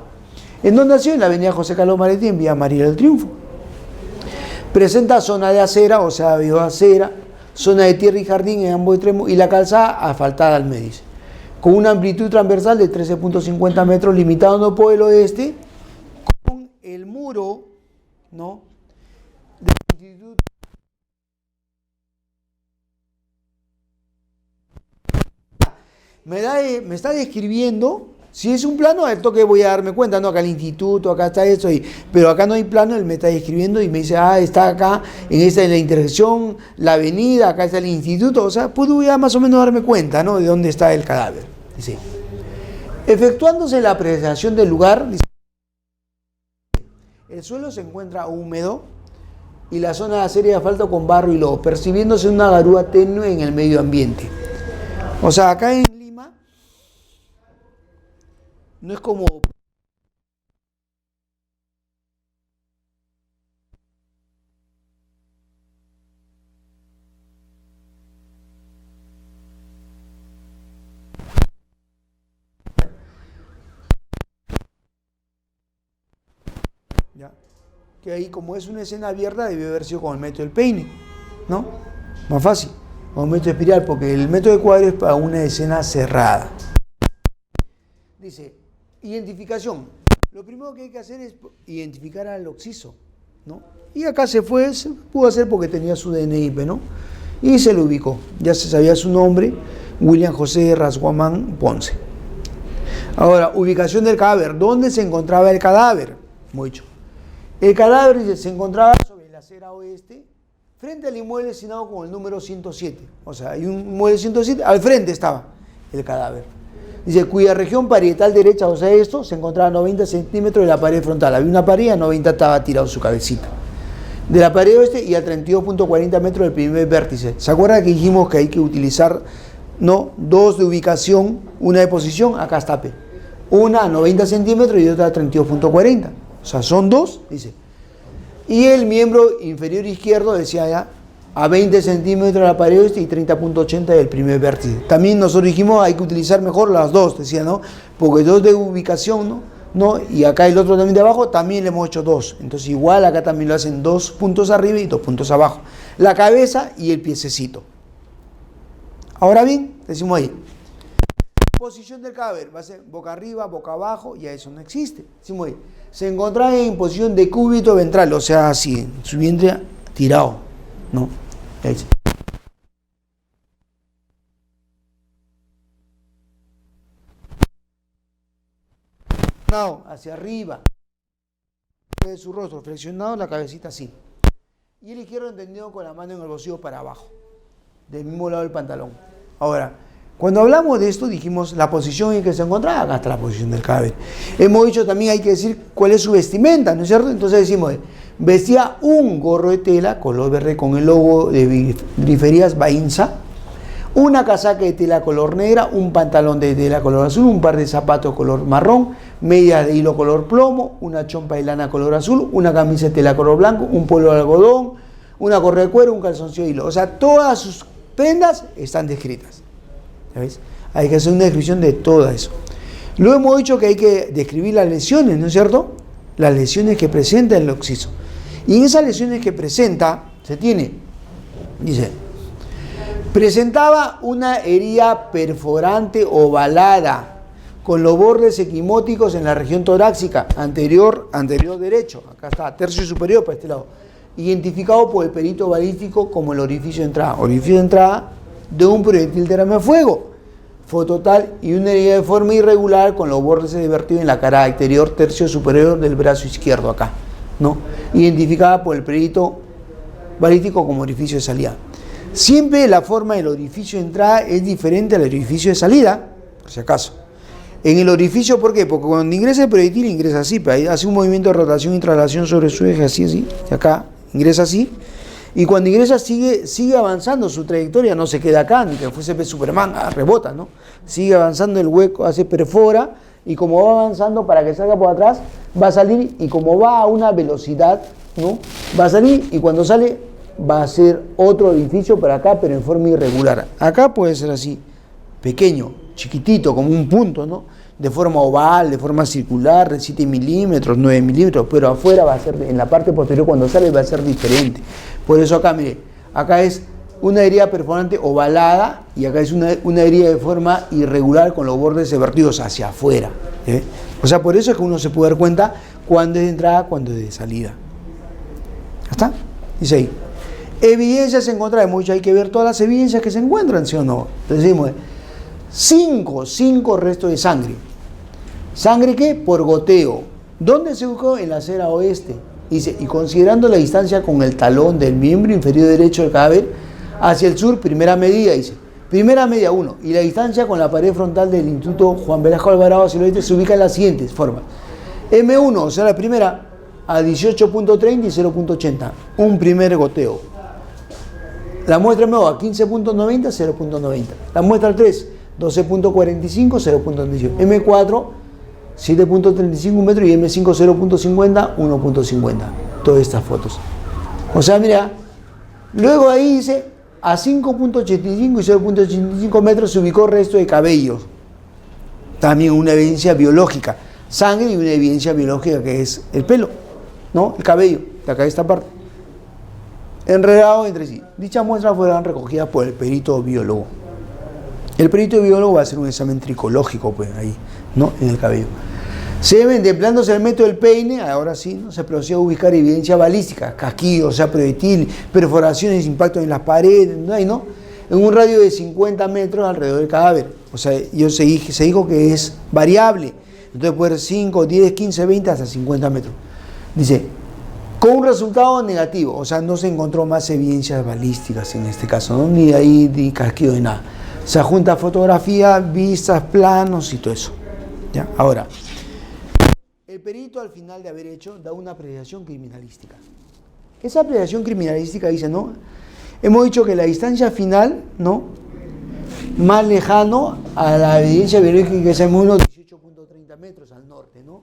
¿En dónde nació? En la avenida José Carlos Mariatti, en Vía María del Triunfo. Presenta zona de acera, o sea, bioacera, zona de tierra y jardín en ambos extremos y la calzada asfaltada al medio, con una amplitud transversal de 13.50 metros, limitado por el oeste, con el muro, ¿no?, del instituto. Me está describiendo, si es un plano, al toque voy a darme cuenta, no, acá el instituto, acá está esto, pero acá no hay plano, él me está describiendo y me dice, está acá, en la intersección, la avenida, acá está el instituto, o sea, puedo ya más o menos darme cuenta, ¿no?, de dónde está el cadáver. Dice, efectuándose la apreciación del lugar, dice, el suelo se encuentra húmedo y la zona de acera y asfalto con barro y lodo, percibiéndose una garúa tenue en el medio ambiente. O sea, acá en Lima no es como... ¿Ya? Que ahí, como es una escena abierta, debe haber sido con el método del peine, ¿no? Más fácil, con el método espiral, porque el método de cuadro es para una escena cerrada. Dice, identificación. Lo primero que hay que hacer es identificar al occiso, ¿no? Y acá se pudo hacer porque tenía su DNI, ¿no? Y se lo ubicó, ya se sabía su nombre, William José Rasguamán Ponce. Ahora, ubicación del cadáver. ¿Dónde se encontraba el cadáver? Muy dicho. El cadáver se encontraba sobre la acera oeste, frente al inmueble designado con el número 107. O sea, hay un inmueble 107, al frente estaba el cadáver. Dice, cuya región parietal derecha, o sea, esto, se encontraba a 90 centímetros de la pared frontal. Había una pared, a 90 estaba tirado su cabecita. De la pared oeste y a 32.40 metros del primer vértice. ¿Se acuerdan que dijimos que hay que utilizar, no, dos de ubicación, una de posición? Acá está P. Una a 90 centímetros y otra a 32.40. O sea, son dos, dice. Y el miembro inferior izquierdo, decía ya, a 20 centímetros de la pared oeste y 30.80 del primer vértice. También nosotros dijimos hay que utilizar mejor las dos, decía, ¿no? Porque dos de ubicación, ¿no? Y acá el otro también de abajo, también le hemos hecho dos. Entonces igual acá también lo hacen 2 puntos arriba y 2 puntos abajo. La cabeza y el piececito. Ahora bien, decimos ahí. Posición del cadáver, va a ser boca arriba, boca abajo, ya eso no existe. Decimos ahí. Se encontraba en posición de cúbito ventral, o sea, así, su vientre tirado, ¿no? Ahí sí. Hacia arriba de su rostro, flexionado, la cabecita así. Y el izquierdo entendido con la mano en el bolsillo para abajo, del mismo lado del pantalón. Ahora, cuando hablamos de esto, dijimos la posición en que se encontraba, acá está la posición del cadáver. Hemos dicho también, hay que decir cuál es su vestimenta, ¿no es cierto? Entonces decimos, vestía un gorro de tela, color verde con el logo de Griferías Bainza, una casaca de tela color negra, un pantalón de tela color azul, un par de zapatos color marrón, medias de hilo color plomo, una chompa de lana color azul, una camisa de tela color blanco, un polo de algodón, una correa de cuero, un calzoncillo de hilo. O sea, todas sus prendas están descritas. ¿Sabes? Hay que hacer una descripción de todo eso. Luego hemos dicho que hay que describir las lesiones, ¿no es cierto? Las lesiones que presenta el occiso. Y en esas lesiones que presenta, se tiene, dice, presentaba una herida perforante ovalada con los bordes equimóticos en la región torácica, anterior derecho, acá está, tercio superior para este lado, identificado por el perito balístico como el orificio de entrada de un proyectil de arma de fuego, fototal y una herida de forma irregular con los bordes divertidos en la cara exterior tercio superior del brazo izquierdo acá, ¿no? Identificada por el perito balístico como orificio de salida. Siempre la forma del orificio de entrada es diferente al orificio de salida, por si acaso. En el orificio, ¿por qué? Porque cuando ingresa el proyectil ingresa así, hace un movimiento de rotación y traslación sobre su eje, así, y acá ingresa así. Y cuando ingresa sigue avanzando su trayectoria, no se queda acá, ni que fuese Superman, rebota, ¿no? Sigue avanzando el hueco, perfora, y como va avanzando para que salga por atrás, va a salir, y como va a una velocidad, ¿no? Va a salir, y cuando sale va a ser otro edificio para acá, pero en forma irregular. Acá puede ser así, pequeño, chiquitito, como un punto, ¿no? De forma oval, de forma circular, de 7 milímetros, 9 milímetros, pero afuera va a ser, en la parte posterior cuando sale va a ser diferente. Por eso acá, mire, acá es una herida perforante ovalada y acá es una herida de forma irregular con los bordes vertidos hacia afuera. O sea, por eso es que uno se puede dar cuenta cuándo es de entrada, cuándo es de salida. ¿Ya está? Dice ahí. Evidencias encontradas. Hay que ver todas las evidencias que se encuentran, ¿sí o no? Entonces decimos, 5 restos de sangre. ¿Sangre qué? Por goteo. ¿Dónde se ubicó? En la acera oeste. Dice, y considerando la distancia con el talón del miembro inferior derecho del cadáver hacia el sur, primera medida, dice. Primera medida, 1. Y la distancia con la pared frontal del Instituto Juan Velasco Alvarado hacia el oeste se ubica en las siguientes formas. M1, o sea, la primera, a 18.30 y 0.80. Un primer goteo. La muestra M2 a 15.90, 0.90. La muestra 3, 12.45, 0.18. M4, 7.35 metros y M5, 0.50, 1.50. Todas estas fotos. O sea, mira, luego ahí dice, a 5.85 y 0.85 metros se ubicó resto de cabello. También una evidencia biológica. Sangre y una evidencia biológica que es el pelo, ¿no? El cabello, de acá de esta parte. Enredados entre sí. Dichas muestras fueron recogidas por el perito biólogo. El perito biólogo va a hacer un examen tricológico, pues, ahí, ¿no? En el cabello. Se deben, empleándose el método del peine, ahora sí, ¿no? Se procede a ubicar evidencia balística, casquillos, o sea, proyectil, perforaciones, impactos en las paredes, ¿no? En un radio de 50 metros alrededor del cadáver. O sea, se dijo que es variable. Entonces puede ser 5, 10, 15, 20, hasta 50 metros. Dice, con un resultado negativo, o sea, no se encontró más evidencias balísticas en este caso, ¿no? Ni ahí, ni casquillo, ni nada. Se junta fotografía, vistas, planos y todo eso. ¿Ya? Ahora, el perito al final de haber hecho da una apreciación criminalística. Esa apreciación criminalística dice, ¿no? Hemos dicho que la distancia final, ¿no? Más lejano a la evidencia biológica que es M1, 18.30 metros al norte, ¿no?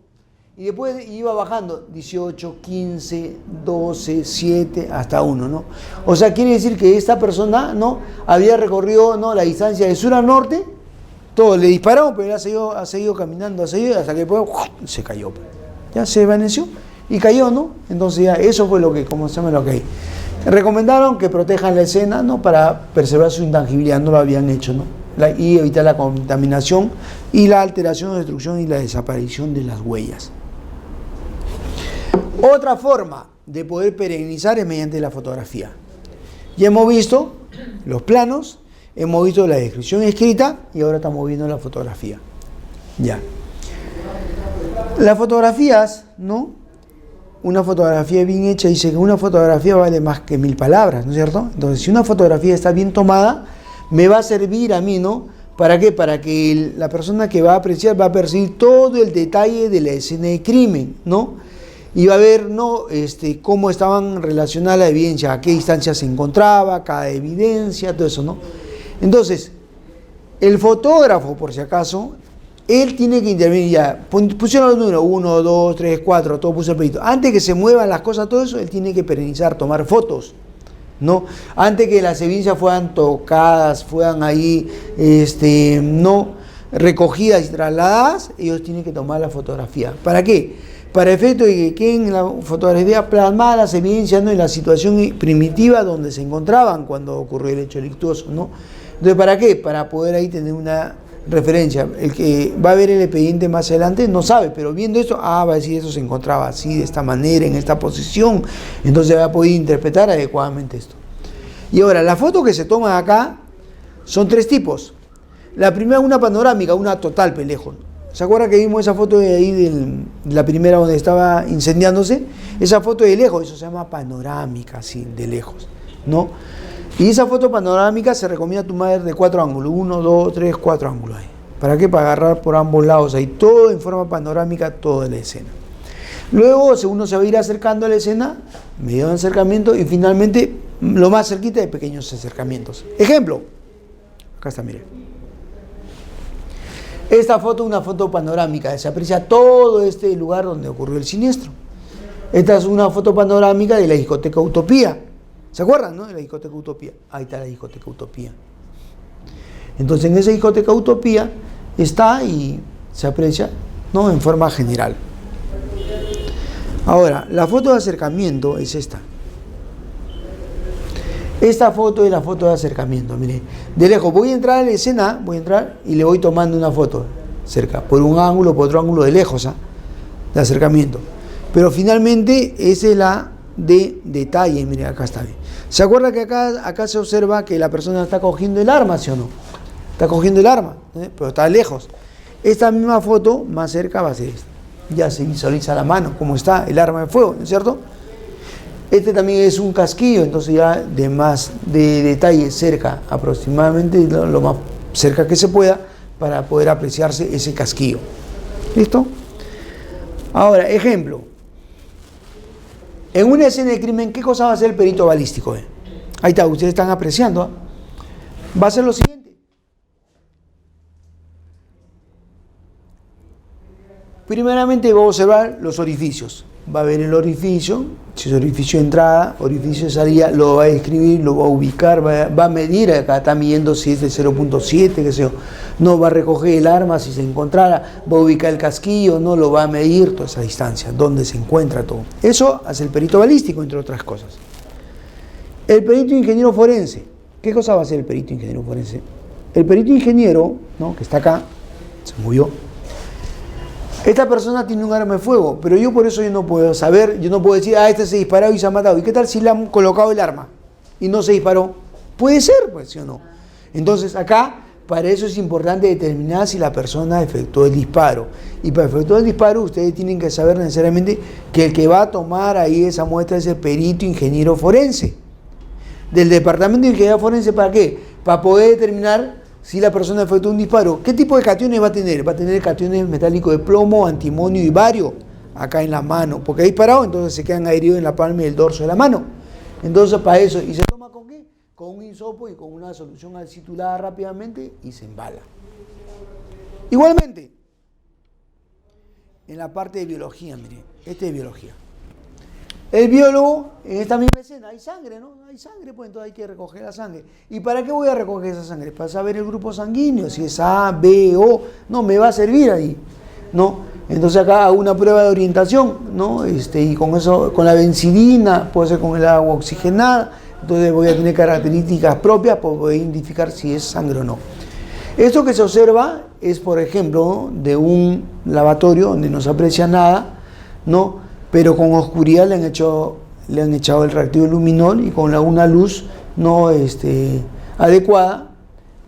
Y después iba bajando 18, 15, 12, 7, hasta 1, ¿no? O sea, quiere decir que esta persona, ¿no? Había recorrido, ¿no? La distancia de sur a norte, todo, le dispararon, pero él ha seguido caminando, hasta que después se cayó. Ya se desvaneció y cayó, ¿no? Entonces ya eso fue lo que, como se llama, lo que hay. Recomendaron que protejan la escena, ¿no? Para preservar su intangibilidad, no lo habían hecho, ¿no? Y evitar la contaminación y la alteración, destrucción y la desaparición de las huellas. Otra forma de poder perenizar es mediante la fotografía. Ya hemos visto los planos, hemos visto la descripción escrita y ahora estamos viendo la fotografía. Ya. Las fotografías, ¿no? Una fotografía bien hecha dice que una fotografía vale más que 1000 palabras, ¿no es cierto? Entonces, si una fotografía está bien tomada, me va a servir a mí, ¿no? ¿Para qué? Para que la persona que va a apreciar va a percibir todo el detalle de la escena de crimen, ¿no? Y va a ver, ¿no? Cómo estaban relacionadas la evidencia, a qué distancia se encontraba, cada evidencia, todo eso, ¿no? Entonces, el fotógrafo, por si acaso, él tiene que intervenir ya. Pusieron los números, 1, 2, 3, 4, todo puso el perito. Antes que se muevan las cosas, todo eso, él tiene que perenizar, tomar fotos, ¿no? Antes que las evidencias fueran tocadas, fueran ahí, no recogidas y trasladadas, ellos tienen que tomar la fotografía. ¿Para qué? Para efecto de que queden en la fotografía plasmadas las evidencias, ¿no? En la situación primitiva donde se encontraban cuando ocurrió el hecho delictuoso, ¿no? Entonces, ¿para qué? Para poder ahí tener una referencia. El que va a ver el expediente más adelante no sabe, pero viendo esto, va a decir, eso se encontraba así, de esta manera, en esta posición, entonces va a poder interpretar adecuadamente esto. Y ahora, las fotos que se toman acá son 3 tipos. La primera, una panorámica, una total lejos. ¿Se acuerdan que vimos esa foto de ahí, de la primera donde estaba incendiándose? Esa foto de lejos, eso se llama panorámica, así, de lejos, ¿no? Y esa foto panorámica se recomienda tomar de 4 ángulos, 1, 2, 3, 4 ángulos ahí. ¿Para qué? Para agarrar por ambos lados ahí, todo en forma panorámica, toda la escena. Luego uno se va a ir acercando a la escena, medio de acercamiento, y finalmente lo más cerquita de pequeños acercamientos. Ejemplo, acá está, miren. Esta foto es una foto panorámica, se aprecia todo este lugar donde ocurrió el siniestro. Esta es una foto panorámica de la discoteca Utopía. ¿Se acuerdan, no? De la discoteca Utopía. Ahí está la discoteca Utopía. Entonces en esa discoteca Utopía está y se aprecia, ¿no? En forma general. Ahora, la foto de acercamiento es esta. Esta foto es la foto de acercamiento, mire. De lejos, voy a entrar a la escena, voy a entrar y le voy tomando una foto cerca, por un ángulo, por otro ángulo, de lejos, de acercamiento. Pero finalmente esa es la de detalle, mire, acá está bien. ¿Se acuerda que acá se observa que la persona está cogiendo el arma, sí o no? Está cogiendo el arma, pero está lejos. Esta misma foto, más cerca, va a ser esta. Ya se visualiza la mano, como está el arma de fuego, ¿no es cierto? Este también es un casquillo, entonces ya de más de detalle cerca, aproximadamente lo más cerca que se pueda, para poder apreciarse ese casquillo. ¿Listo? Ahora, ejemplo. En una escena de crimen, ¿qué cosa va a hacer el perito balístico? Ahí está, ustedes están apreciando. Va a ser lo siguiente. Primeramente va a observar los orificios. Va a ver el orificio, si es orificio de entrada, orificio de salida, lo va a escribir, lo va a ubicar, va a medir, acá está midiendo si es de 0.7, qué sé yo. No va a recoger el arma si se encontrara, va a ubicar el casquillo, no lo va a medir, toda esa distancia, dónde se encuentra todo. Eso hace el perito balístico, entre otras cosas. El perito ingeniero forense, ¿qué cosa va a hacer el perito ingeniero forense? El perito ingeniero, ¿no?, que está acá, se movió. Esta persona tiene un arma de fuego, pero yo por eso yo no puedo saber, yo no puedo decir, este se disparó y se ha matado. ¿Y qué tal si le han colocado el arma y no se disparó? Puede ser, pues, ¿sí o no? Entonces acá, para eso es importante determinar si la persona efectuó el disparo. Y para efectuar el disparo, ustedes tienen que saber necesariamente que el que va a tomar ahí esa muestra es el perito ingeniero forense. Del departamento de ingeniería forense, ¿para qué? Para poder determinar si la persona efectuó un disparo. ¿Qué tipo de cationes va a tener? Va a tener cationes metálicos de plomo, antimonio y bario acá en la mano, porque ha disparado, entonces se quedan adheridos en la palma y el dorso de la mano. Entonces para eso, ¿y se toma con qué? Con un hisopo y con una solución acetulada rápidamente y se embala. Igualmente, en la parte de biología, mire, este es biología. El biólogo, en esta misma escena, hay sangre, ¿no? Hay sangre, pues entonces hay que recoger la sangre. ¿Y para qué voy a recoger esa sangre? Para saber el grupo sanguíneo, si es A, B, O. No, me va a servir ahí, ¿no? Entonces acá hago una prueba de orientación, ¿no? Y con eso, con la benzidina, puede ser con el agua oxigenada. Entonces voy a tener características propias para poder identificar si es sangre o no. Esto que se observa es, por ejemplo, de un lavatorio donde no se aprecia nada, ¿no? Pero con oscuridad le han echado el reactivo luminol y con una luz no adecuada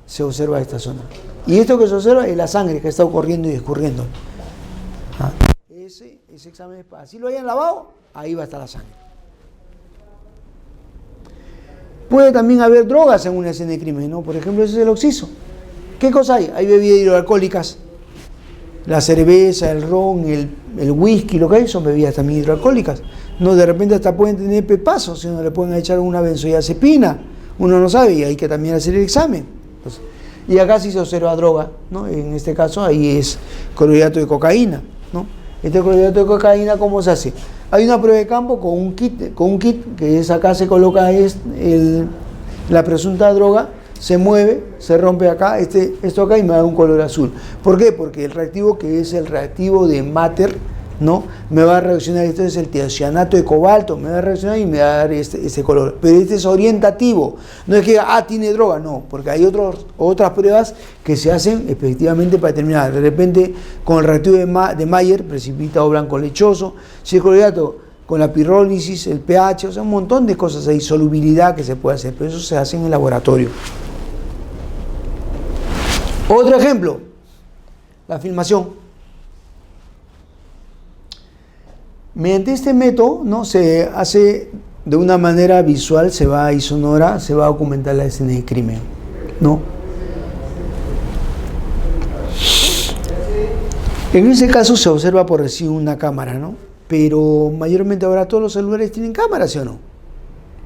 se observa esta zona. Y esto que se observa es la sangre que está corriendo y escurriendo. Ese examen, así lo hayan lavado, ahí va a estar la sangre. Puede también haber drogas en una escena de crimen, ¿no? Por ejemplo, ese es el oxiso. ¿Qué cosa hay? Hay bebidas hidroalcohólicas. La cerveza, el ron, el whisky, lo que hay son bebidas también hidroalcohólicas. No, de repente hasta pueden tener pepazos, si no le pueden echar una benzodiazepina. Uno no sabe y hay que también hacer el examen. Entonces, y acá sí se observa droga, ¿no? En este caso ahí es clorhidrato de cocaína, ¿no? Este clorhidrato de cocaína, ¿cómo se hace? Hay una prueba de campo con un kit que es acá se coloca la presunta droga. Se mueve, se rompe acá, esto acá y me da un color azul. ¿Por qué? Porque el reactivo que es el reactivo de Matter, ¿no? Me va a reaccionar, esto es el tiocianato de cobalto, me va a reaccionar y me va a dar este color. Pero este es orientativo, no es que, tiene droga, no, porque hay otras pruebas que se hacen efectivamente para determinar. De repente, con el reactivo de Mayer, precipitado blanco lechoso, si el clorhidrato con la pirólisis, el pH, o sea, un montón de cosas ahí, solubilidad que se puede hacer, pero eso se hace en el laboratorio. Otro ejemplo, la filmación. Mediante este método, ¿no?, se hace de una manera visual, y sonora, se va a documentar la escena de crimen, ¿no? En ese caso se observa por decir una cámara, ¿no? Pero mayormente ahora todos los celulares tienen cámaras, ¿sí o no?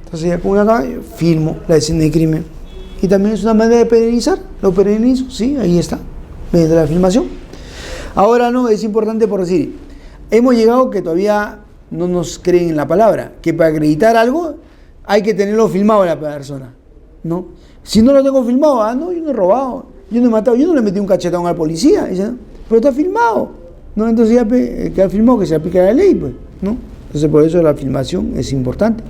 Entonces ya con una cámara filmo la escena de crimen. Y también es una manera de perennizar, lo perenizo, sí, ahí está, mediante la filmación. Ahora no, es importante por decir, hemos llegado que todavía no nos creen en la palabra, que para acreditar algo hay que tenerlo filmado a la persona, ¿no? Si no lo tengo filmado, no, yo no he robado, yo no he matado, yo no le metí un cachetón al policía, dice, ¿no? Pero está filmado, ¿no? Entonces ya queda filmado, que se aplica la ley, pues, ¿no? Entonces por eso la filmación es importante.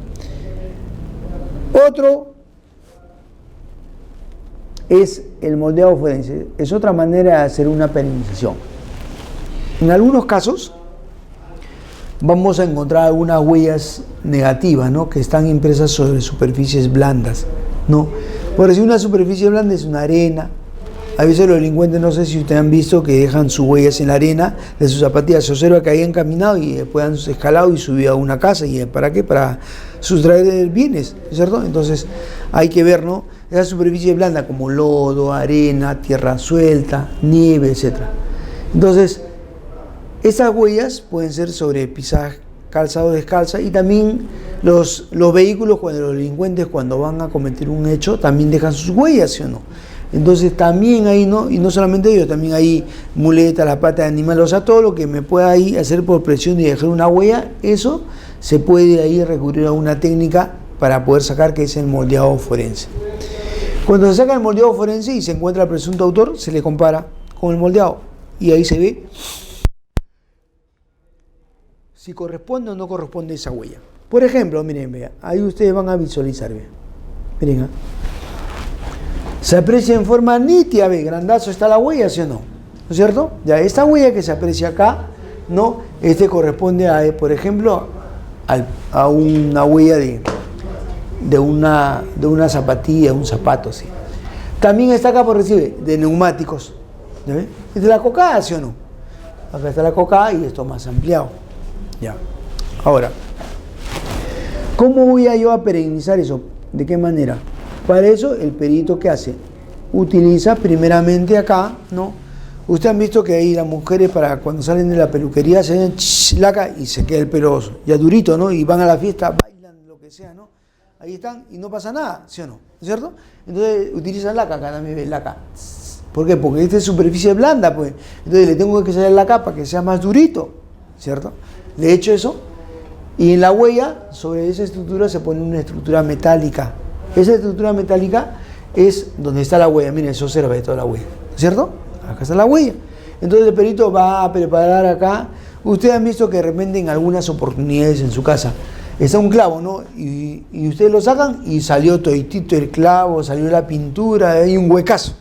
Otro es el moldeado forense, es otra manera de hacer una perennización. En algunos casos vamos a encontrar algunas huellas negativas, ¿no? Que están impresas sobre superficies blandas, ¿no? Por decir, una superficie blanda es una arena. A veces los delincuentes, no sé si ustedes han visto, que dejan sus huellas en la arena de sus zapatillas. Se observa que hayan caminado y después han escalado y subido a una casa. ¿Y para qué? Para sustraer bienes, ¿cierto? Entonces hay que ver, ¿no? Esa superficie blanda como lodo, arena, tierra suelta, nieve, etc. Entonces, esas huellas pueden ser sobre pisadas calza o descalza, y también los vehículos, cuando los delincuentes, cuando van a cometer un hecho, también dejan sus huellas, ¿sí o no? Entonces también ahí, ¿no? Y no solamente ellos, también hay muletas, la pata de animal, o sea, todo lo que me pueda ahí hacer por presión y dejar una huella, eso se puede ahí recurrir a una técnica para poder sacar, que es el moldeado forense. Cuando se saca el moldeado forense y se encuentra el presunto autor, se le compara con el moldeado y ahí se ve si corresponde o no corresponde esa huella. Por ejemplo, miren, vean, ahí ustedes van a visualizar, vean. Miren, se aprecia en forma nítida, ve, grandazo está la huella, ¿sí o no? ¿No es cierto? Ya, esta huella que se aprecia acá, ¿no? Corresponde a, por ejemplo, a una huella de una zapatilla, un zapato, ¿sí? También está acá, por decir, de neumáticos. ¿Ya ven? Es de la cocada, ¿sí o no? Acá está la cocada y esto más ampliado. Ya. Ahora, ¿cómo voy yo a perennizar eso? ¿De qué manera? Para eso, el perito, ¿qué hace? Utiliza primeramente acá, ¿no? Ustedes han visto que ahí las mujeres, para cuando salen de la peluquería, se ven laca y se queda el pelo ya durito, ¿no? Y van a la fiesta, bailan, lo que sea, ¿no? Ahí están y no pasa nada, ¿sí o no? ¿Cierto? Entonces utilizan laca, acá también ven laca. ¿Por qué? Porque esta es superficie blanda, pues. Entonces le tengo que sacar la capa que sea más durito, ¿cierto? Le echo eso y en la huella, sobre esa estructura se pone una estructura metálica. Esa estructura metálica es donde está la huella. Miren, se observa de toda la huella, ¿cierto? Acá está la huella. Entonces el perito va a preparar acá. Ustedes han visto que de repente en algunas oportunidades en su casa está un clavo, ¿no? Y ustedes lo sacan y salió toditito el clavo, salió la pintura, hay un huecazo.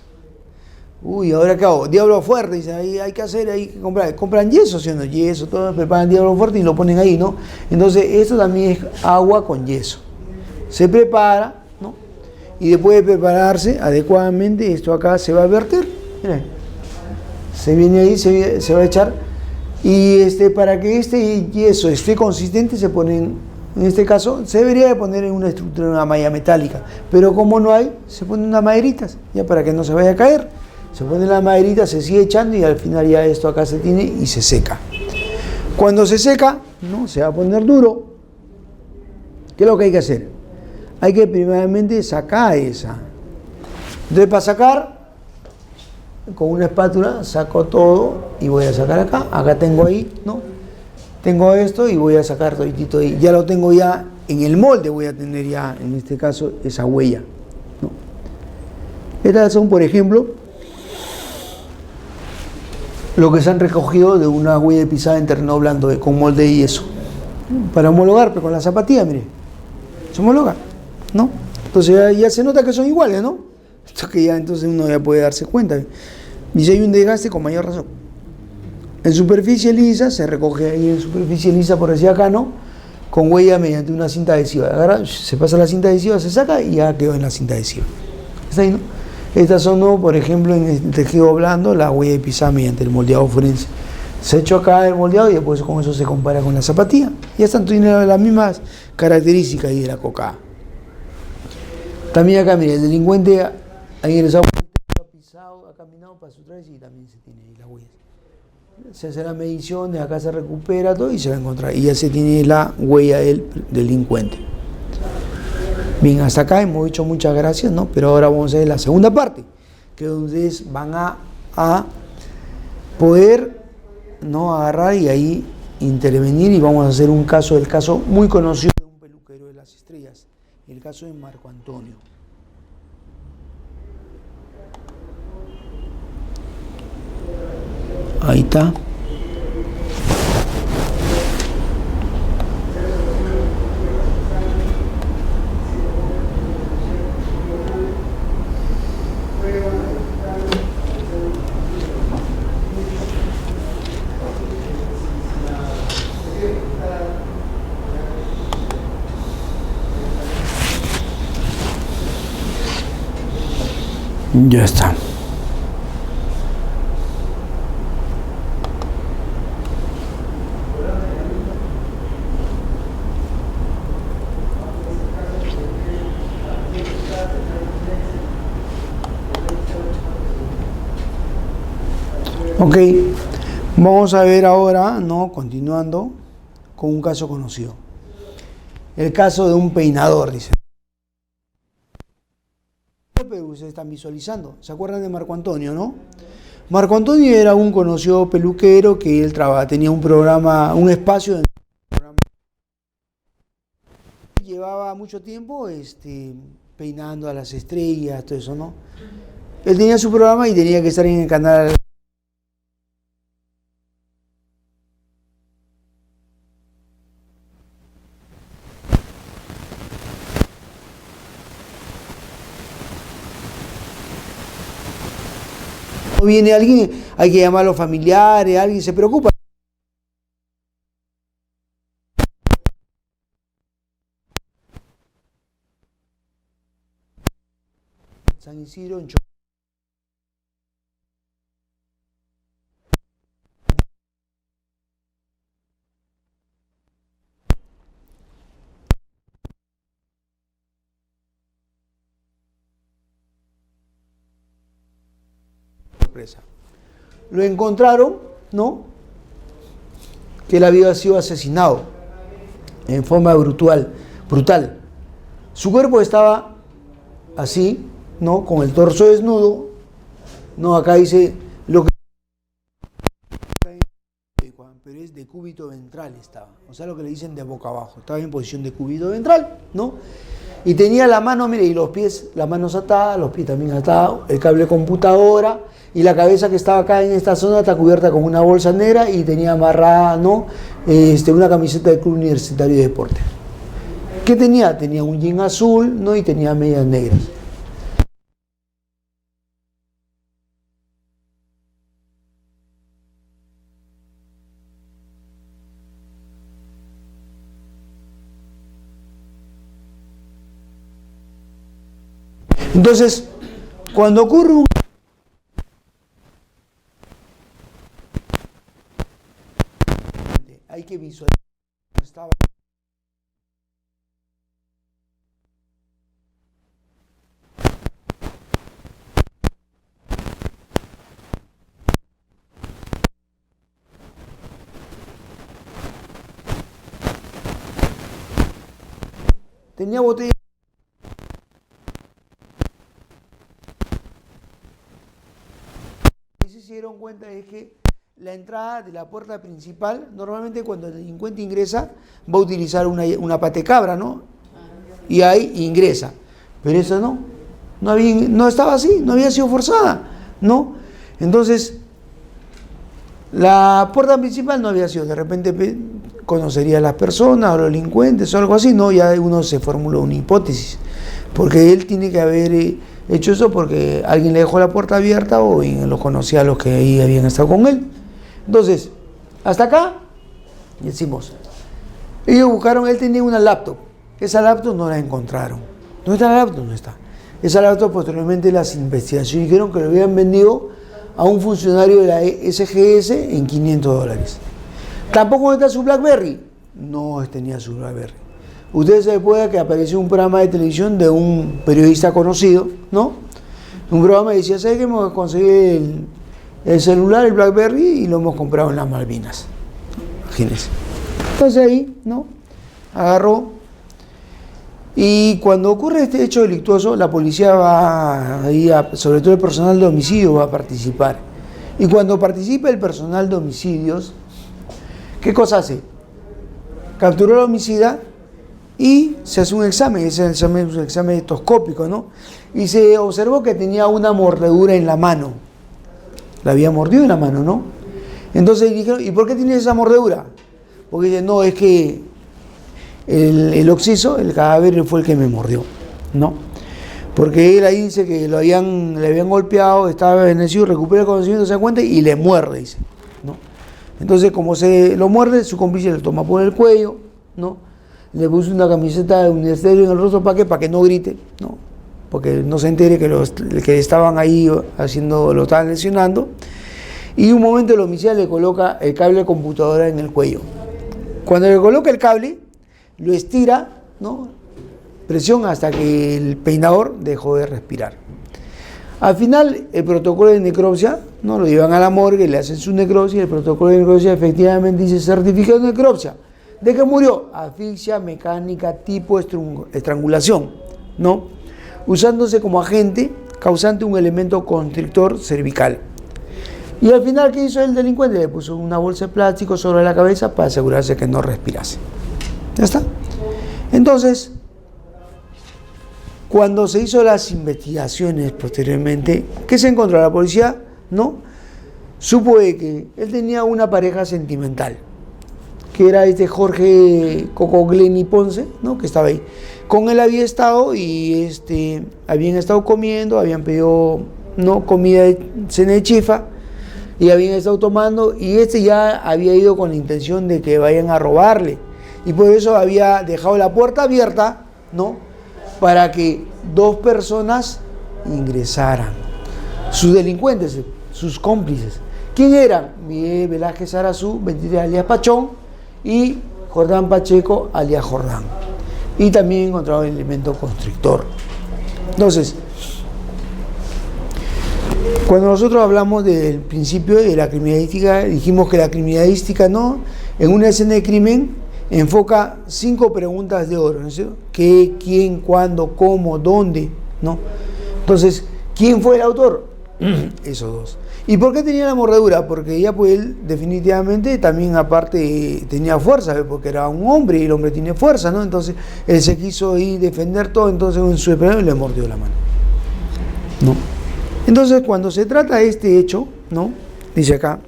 Uy, ¿ahora qué hago? Diablo fuerte, dice, ahí hay que hacer, hay que comprar. Compran yeso, ¿sí o no? Yeso, todos preparan diablo fuerte y lo ponen ahí, ¿no? Entonces, esto también es agua con yeso. Se prepara, ¿no? Y después de prepararse adecuadamente, esto acá se va a verter. Miren, se viene ahí, se va a echar. Y para que este yeso esté consistente, se ponen, en este caso, se debería de poner en una estructura, una malla metálica. Pero como no hay, se ponen unas maderitas, ya para que no se vaya a caer. Se pone la maderita, se sigue echando y al final ya esto acá se tiene y se seca. Cuando se seca, ¿no? Se va a poner duro. ¿Qué es lo que hay que hacer? Hay que primeramente sacar esa. Entonces, para sacar, con una espátula saco todo y voy a sacar acá. Acá tengo ahí, ¿no? Tengo esto y voy a sacar toditito ahí. Ya lo tengo ya en el molde, voy a tener ya, en este caso, esa huella, ¿no? Estas son, por ejemplo, lo que se han recogido de una huella de pisada en terreno blando con molde y yeso. Para homologar, pero con la zapatilla, mire, se homologa, ¿no? Entonces ya se nota que son iguales, ¿no? Esto que ya entonces uno ya puede darse cuenta. Y si hay un desgaste, con mayor razón. En superficie lisa, se recoge ahí en superficie lisa, por decir acá, ¿no? Con huella mediante una cinta adhesiva. Agarra, se pasa la cinta adhesiva, se saca y ya quedó en la cinta adhesiva. ¿Está ahí, no? Estas son, ¿no? Por ejemplo, en el tejido blando, la huella de pisada mediante el moldeado forense. Se ha hecho acá el moldeado y después con eso se compara con la zapatilla. Ya están teniendo las mismas características ahí de la coca. También acá, mire, el delincuente ha ingresado, ha pisado, ha caminado para su traje y también se tiene ahí las huellas. Se hace la medición, de acá se recupera todo y se va a encontrar. Y ya se tiene la huella del delincuente. Bien, hasta acá hemos dicho muchas gracias, ¿no? Pero ahora vamos a ver la segunda parte, que es donde ustedes van a poder, ¿no?, agarrar y ahí intervenir, y vamos a hacer un caso, el caso muy conocido de un peluquero de las estrellas, el caso de Marco Antonio. Ahí está. Ya está. Ok, vamos a ver ahora, ¿no?, continuando con un caso conocido. El caso de un peinador, dice. Pero ustedes están visualizando. ¿Se acuerdan de Marco Antonio, no? Marco Antonio era un conocido peluquero que él tenía un programa, un espacio. Llevaba mucho tiempo peinando a las estrellas, todo eso, ¿no? Él tenía su programa y tenía que estar en el canal. Viene alguien, hay que llamar a los familiares, alguien se preocupa. San Isidro en sorpresa. Lo encontraron, ¿no?, que él había sido asesinado en forma brutal. Su cuerpo estaba así, ¿no?, con el torso desnudo, ¿no? Acá dice lo que, pero es de cúbito ventral estaba, o sea, lo que le dicen de boca abajo, estaba en posición de cúbito ventral, ¿no? Y tenía la mano, mire, y los pies, las manos atadas, los pies también atados, el cable de computadora, y la cabeza que estaba acá en esta zona está cubierta con una bolsa negra y tenía amarrada, ¿no?, una camiseta del Club Universitario de Deporte. ¿Qué tenía? Tenía un jean azul, ¿no?, y tenía medias negras. Entonces, cuando ocurre un... hay que visualizar cómo estaba. Tenía botella. Y se dieron cuenta es que la entrada de la puerta principal, normalmente cuando el delincuente ingresa, va a utilizar una patecabra, ¿no? Y ahí ingresa. Pero esa no estaba así, no había sido forzada, ¿no? Entonces, la puerta principal no había sido, de repente conocería a las personas, o los delincuentes, o algo así, ¿no? Ya uno se formuló una hipótesis, porque él tiene que haber hecho eso porque alguien le dejó la puerta abierta o lo conocía a los que ahí habían estado con él. Entonces, hasta acá, decimos, ellos buscaron, él tenía una laptop, esa laptop no la encontraron. ¿Dónde está la laptop? No está. Esa laptop posteriormente las investigaciones dijeron que lo habían vendido a un funcionario de la SGS en $500. ¿Tampoco está su BlackBerry? No tenía su BlackBerry. Ustedes se recuerdan que apareció un programa de televisión de un periodista conocido, ¿no? Un programa que decía, ¿sabes qué? Hemos conseguido el celular, el BlackBerry, y lo hemos comprado en las Malvinas. Imagínense. Entonces ahí, ¿no?, agarró Y cuando ocurre este hecho delictuoso, la policía va ahí, sobre todo el personal de homicidio va a participar. Y cuando participa el personal de homicidios, ¿qué cosa hace? Capturó al homicida y se hace un examen, ese examen es un examen endoscópico, ¿no? Y se observó que tenía una mordedura en la mano. La había mordido en la mano, ¿no? Entonces dijeron, ¿y por qué tiene esa mordedura? Porque dice, no, es que el occiso, el cadáver, fue el que me mordió, ¿no? Porque él ahí dice que le habían golpeado, estaba envenenecido, recupera el conocimiento, se da cuenta y le muerde, dice, ¿no? Entonces, como se lo muerde, su cómplice le toma por el cuello, ¿no? Le puso una camiseta de universitario en el rostro, ¿para qué? Para que no grite, ¿no? Porque no se entere que estaban ahí haciendo, lo estaban lesionando. Y un momento el homicida le coloca el cable de computadora en el cuello. Cuando le coloca el cable, lo estira, ¿no? Presión hasta que el peinador dejó de respirar. Al final, el protocolo de necropsia, ¿no? Lo llevan a la morgue, le hacen su necropsia, y el protocolo de necropsia efectivamente dice certificado de necropsia. ¿De qué murió? Asfixia mecánica tipo estrangulación, ¿no? Usándose como agente causante un elemento constrictor cervical. Y al final, ¿qué hizo el delincuente? Le puso una bolsa de plástico sobre la cabeza para asegurarse que no respirase. ¿Ya está? Entonces, cuando se hizo las investigaciones posteriormente, ¿qué se encontró? La policía, ¿no? Supo de que él tenía una pareja sentimental, que era Jorge Cocogleni Ponce, ¿no? Que estaba ahí. Con él había estado y habían estado comiendo, habían pedido, ¿no? Comida de cena de chifa y habían estado tomando, y ya había ido con la intención de que vayan a robarle, y por eso había dejado la puerta abierta, ¿no? Para que dos personas ingresaran, sus delincuentes, sus cómplices. ¿Quién eran? Miguel Velázquez Arazú, 23 alias Pachón, y Jordán Pacheco alias Jordán. Y también encontraron el elemento constrictor. Entonces, cuando nosotros hablamos del principio de la criminalística, dijimos que la criminalística, ¿no? En una escena de crimen enfoca 5 preguntas de oro, ¿no es cierto? ¿Qué, quién, cuándo, cómo, dónde? ¿No? Entonces, ¿quién fue el autor? Esos dos. ¿Y por qué tenía la mordedura? Porque ya pues él definitivamente también aparte tenía fuerza, porque era un hombre y el hombre tiene fuerza, ¿no? Entonces él se quiso ahí defender todo, entonces en su experiencia le mordió la mano, ¿no? Entonces cuando se trata de este hecho, ¿no? Dice acá,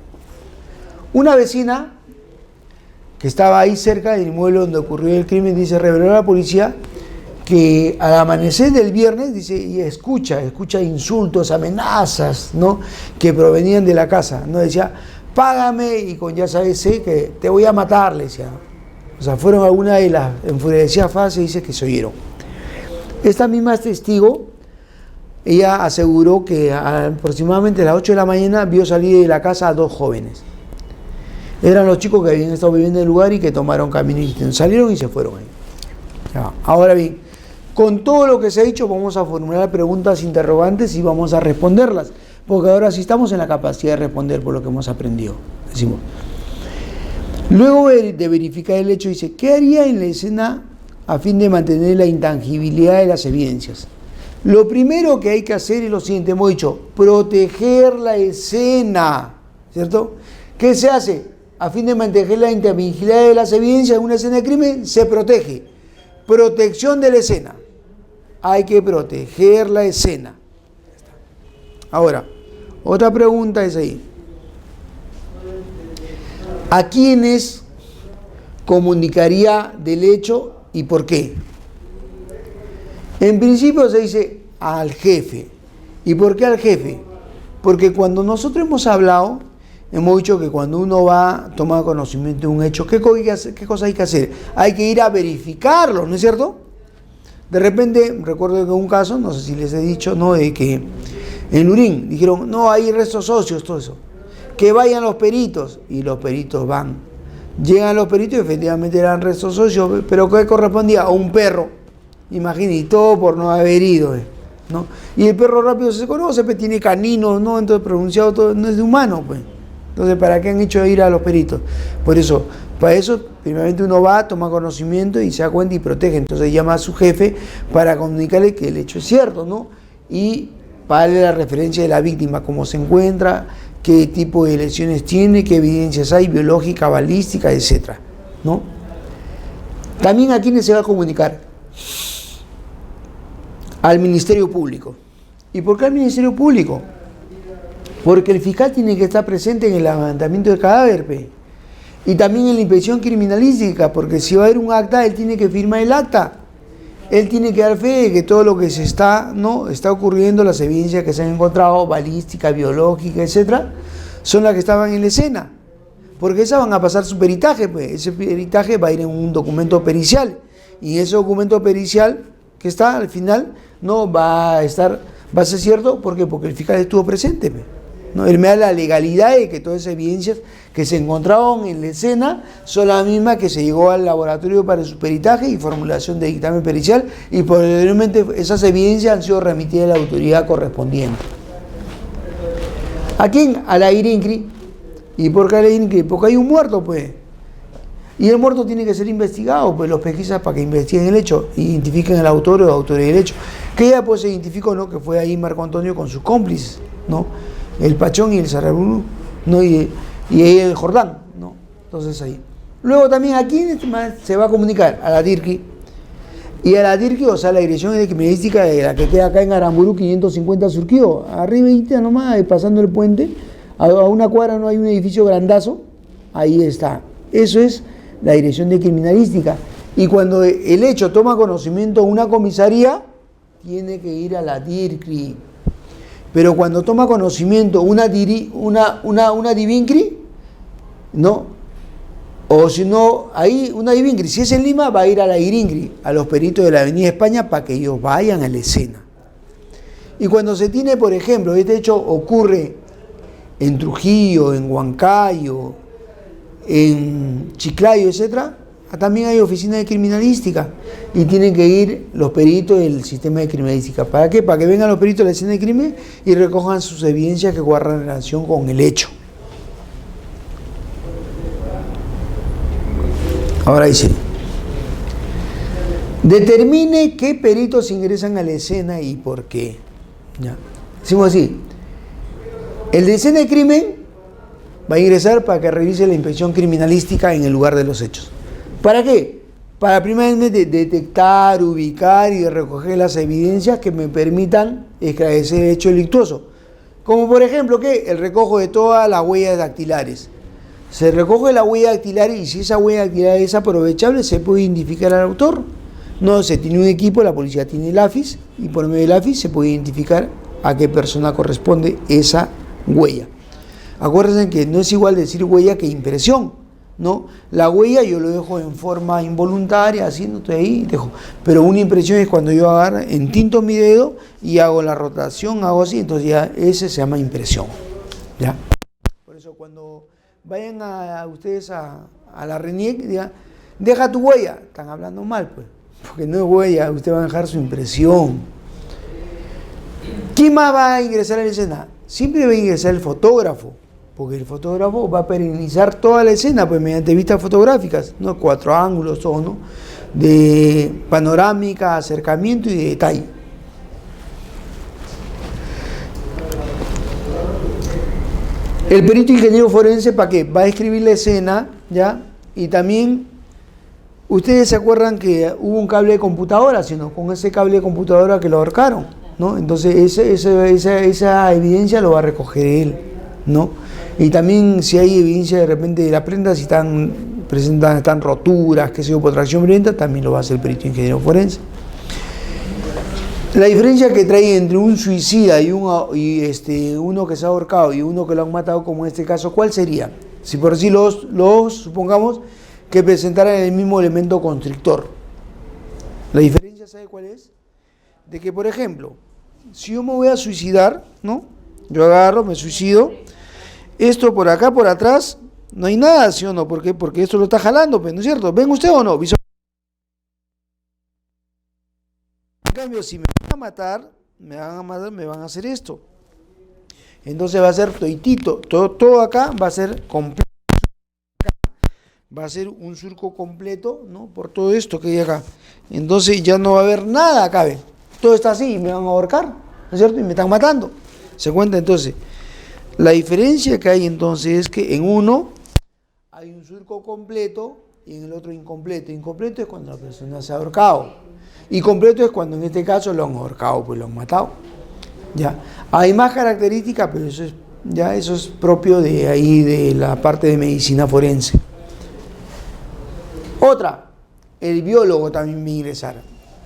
una vecina que estaba ahí cerca del inmueble donde ocurrió el crimen, dice, reveló a la policía que al amanecer del viernes, dice, y escucha insultos, amenazas, ¿no? Que provenían de la casa, ¿no? Decía, págame, y con ya sabes, que te voy a matar, le decía. O sea, fueron algunas de las enfurecidas frases, dice, que se oyeron. Esta misma testigo, ella aseguró que aproximadamente a las 8 de la mañana vio salir de la casa a 2 jóvenes. Eran los chicos que habían estado viviendo en el lugar y que tomaron camino y salieron y se fueron ahí. Ya. Ahora bien, con todo lo que se ha dicho, vamos a formular preguntas interrogantes y vamos a responderlas, porque ahora sí estamos en la capacidad de responder por lo que hemos aprendido. Decimos, luego de verificar el hecho, dice, ¿qué haría en la escena a fin de mantener la intangibilidad de las evidencias? Lo primero que hay que hacer es lo siguiente, hemos dicho, proteger la escena, ¿cierto? ¿Qué se hace? A fin de mantener la intangibilidad de las evidencias en una escena de crimen, se protege. Protección de la escena. Hay que proteger la escena. Ahora, otra pregunta es ahí. ¿A quiénes comunicaría del hecho y por qué? En principio se dice al jefe. ¿Y por qué al jefe? Porque cuando nosotros hemos hablado, hemos dicho que cuando uno va a tomar conocimiento de un hecho, ¿qué cosa hay que hacer? Hay que ir a verificarlo, ¿no es cierto? De repente, recuerdo que un caso, no sé si les he dicho, ¿no? De que en Lurín dijeron, no, hay restos óseos, todo eso. Que vayan los peritos, y los peritos van. Llegan los peritos y efectivamente eran restos óseos, pero ¿qué correspondía? A un perro. Imagínate, y todo por no haber ido, ¿no? Y el perro rápido se conoce, pues tiene caninos, ¿no? Entonces pronunciado todo, no es de humano, pues, Entonces, ¿para qué han hecho ir a los peritos? Por eso, para eso, primeramente uno va, toma conocimiento y se da cuenta y protege. Entonces llama a su jefe para comunicarle que el hecho es cierto, ¿no? Y para darle la referencia de la víctima, cómo se encuentra, qué tipo de lesiones tiene, qué evidencias hay, biológica, balística, etcétera, ¿no? También a quiénes se va a comunicar. Al Ministerio Público. ¿Y por qué al Ministerio Público? Porque el fiscal tiene que estar presente en el levantamiento del cadáver, y también en la inspección criminalística, porque si va a haber un acta, él tiene que firmar el acta. Él tiene que dar fe de que todo lo que está ocurriendo, las evidencias que se han encontrado, balística, biológica, etcétera, son las que estaban en la escena. Porque esas van a pasar su peritaje, pues. Ese peritaje va a ir en un documento pericial. Y ese documento pericial que está al final no va a ser cierto. ¿Por qué? Porque el fiscal estuvo presente, pues, ¿no? Él me da la legalidad de que todas esas evidencias que se encontraron en la escena son las mismas que se llegó al laboratorio para su peritaje y formulación de dictamen pericial, y posteriormente esas evidencias han sido remitidas a la autoridad correspondiente. ¿A quién? A la IRINCRI. ¿Y por qué a la IRINCRI? Porque hay un muerto, pues. Y el muerto tiene que ser investigado, pues los pesquisas para que investiguen el hecho, identifiquen al autor o autores del hecho. Que ya pues se identificó, ¿no? Que fue ahí Marco Antonio con sus cómplices, ¿no? El Pachón y el Saraburu, ¿no? Y el Jordán, ¿no? Entonces ahí. Luego también a quién se va a comunicar, a la DIRCI. Y a la DIRCI, o sea, la Dirección de Criminalística de la que queda acá en Aramburú 550 Surquío, arriba nomás, pasando el puente, a una cuadra no hay un edificio grandazo, ahí está. Eso es la Dirección de Criminalística. Y cuando el hecho toma conocimiento una comisaría, tiene que ir a la DIRCRI. Pero cuando toma conocimiento una DIVINCRI, ¿no? O si no, ahí una DIVINCRI, si es en Lima, va a ir a la IRINCRI, a los peritos de la Avenida España, para que ellos vayan a la escena. Y cuando se tiene, por ejemplo, este hecho ocurre en Trujillo, en Huancayo, en Chiclayo, etcétera, también hay oficinas de criminalística y tienen que ir los peritos del sistema de criminalística. ¿Para qué? Para que vengan los peritos de la escena de crimen y recojan sus evidencias que guardan relación con el hecho. Ahora dice, determine qué peritos ingresan a la escena y por qué. ¿Ya? Decimos así, el de escena de crimen va a ingresar para que revise la inspección criminalística en el lugar de los hechos. ¿Para qué? Para primeramente detectar, ubicar y recoger las evidencias que me permitan esclarecer el hecho delictuoso. Como por ejemplo, ¿qué? El recojo de todas las huellas dactilares. Se recoge la huella dactilar y si esa huella dactilar es aprovechable, se puede identificar al autor. No, se tiene un equipo, la policía tiene el AFIS y por medio del AFIS se puede identificar a qué persona corresponde esa huella. Acuérdense que no es igual decir huella que impresión, ¿no? La huella yo lo dejo en forma involuntaria, haciéndote ahí, dejo. Pero una impresión es cuando yo agarro, entinto mi dedo y hago la rotación, hago así, entonces ya ese se llama impresión, ¿ya? Por eso cuando vayan ustedes a la RENIEC, digan, deja tu huella, están hablando mal, pues, porque no es huella, usted va a dejar su impresión. ¿Quién más va a ingresar a la escena? Siempre va a ingresar el fotógrafo, porque el fotógrafo va a perenizar toda la escena, pues mediante vistas fotográficas, ¿no? 4 ángulos, todo, ¿no? De panorámica, acercamiento y de detalle. El perito ingeniero forense, ¿para qué? Va a escribir la escena, ¿ya? Y también, ustedes se acuerdan que hubo un cable de computadora, sino con ese cable de computadora que lo ahorcaron, ¿no? Entonces esa evidencia lo va a recoger él, ¿no? Y también si hay evidencia de repente de la prenda, si están roturas, qué sé yo, por tracción violenta, también lo va a hacer el perito ingeniero forense. La diferencia que trae entre un suicida y uno que se ha ahorcado y uno que lo han matado, como en este caso, ¿cuál sería? Si por sí los supongamos que presentaran el mismo elemento constrictor. La diferencia, ¿sabe cuál es? De que, por ejemplo, si yo me voy a suicidar, ¿no? Yo agarro, me suicido, esto por acá, por atrás, no hay nada, ¿sí o no? ¿Por qué? Porque esto lo está jalando, ¿no es cierto? ¿Ven usted o no? En cambio, si me van a matar, me van a hacer esto. Entonces va a ser toitito, todo acá va a ser completo. Va a ser un surco completo, ¿no? Por todo esto que hay acá. Entonces ya no va a haber nada acá, ¿ve? Todo está así y me van a ahorcar, ¿no es cierto? Y me están matando. ¿Se cuenta? Entonces, la diferencia que hay entonces es que en uno hay un surco completo y en el otro incompleto. Incompleto es cuando la persona se ha ahorcado. Y completo es cuando en este caso lo han ahorcado, pues lo han matado. Ya. Hay más características, pero eso es propio de ahí, de la parte de medicina forense. Otra, el biólogo también va a ingresar.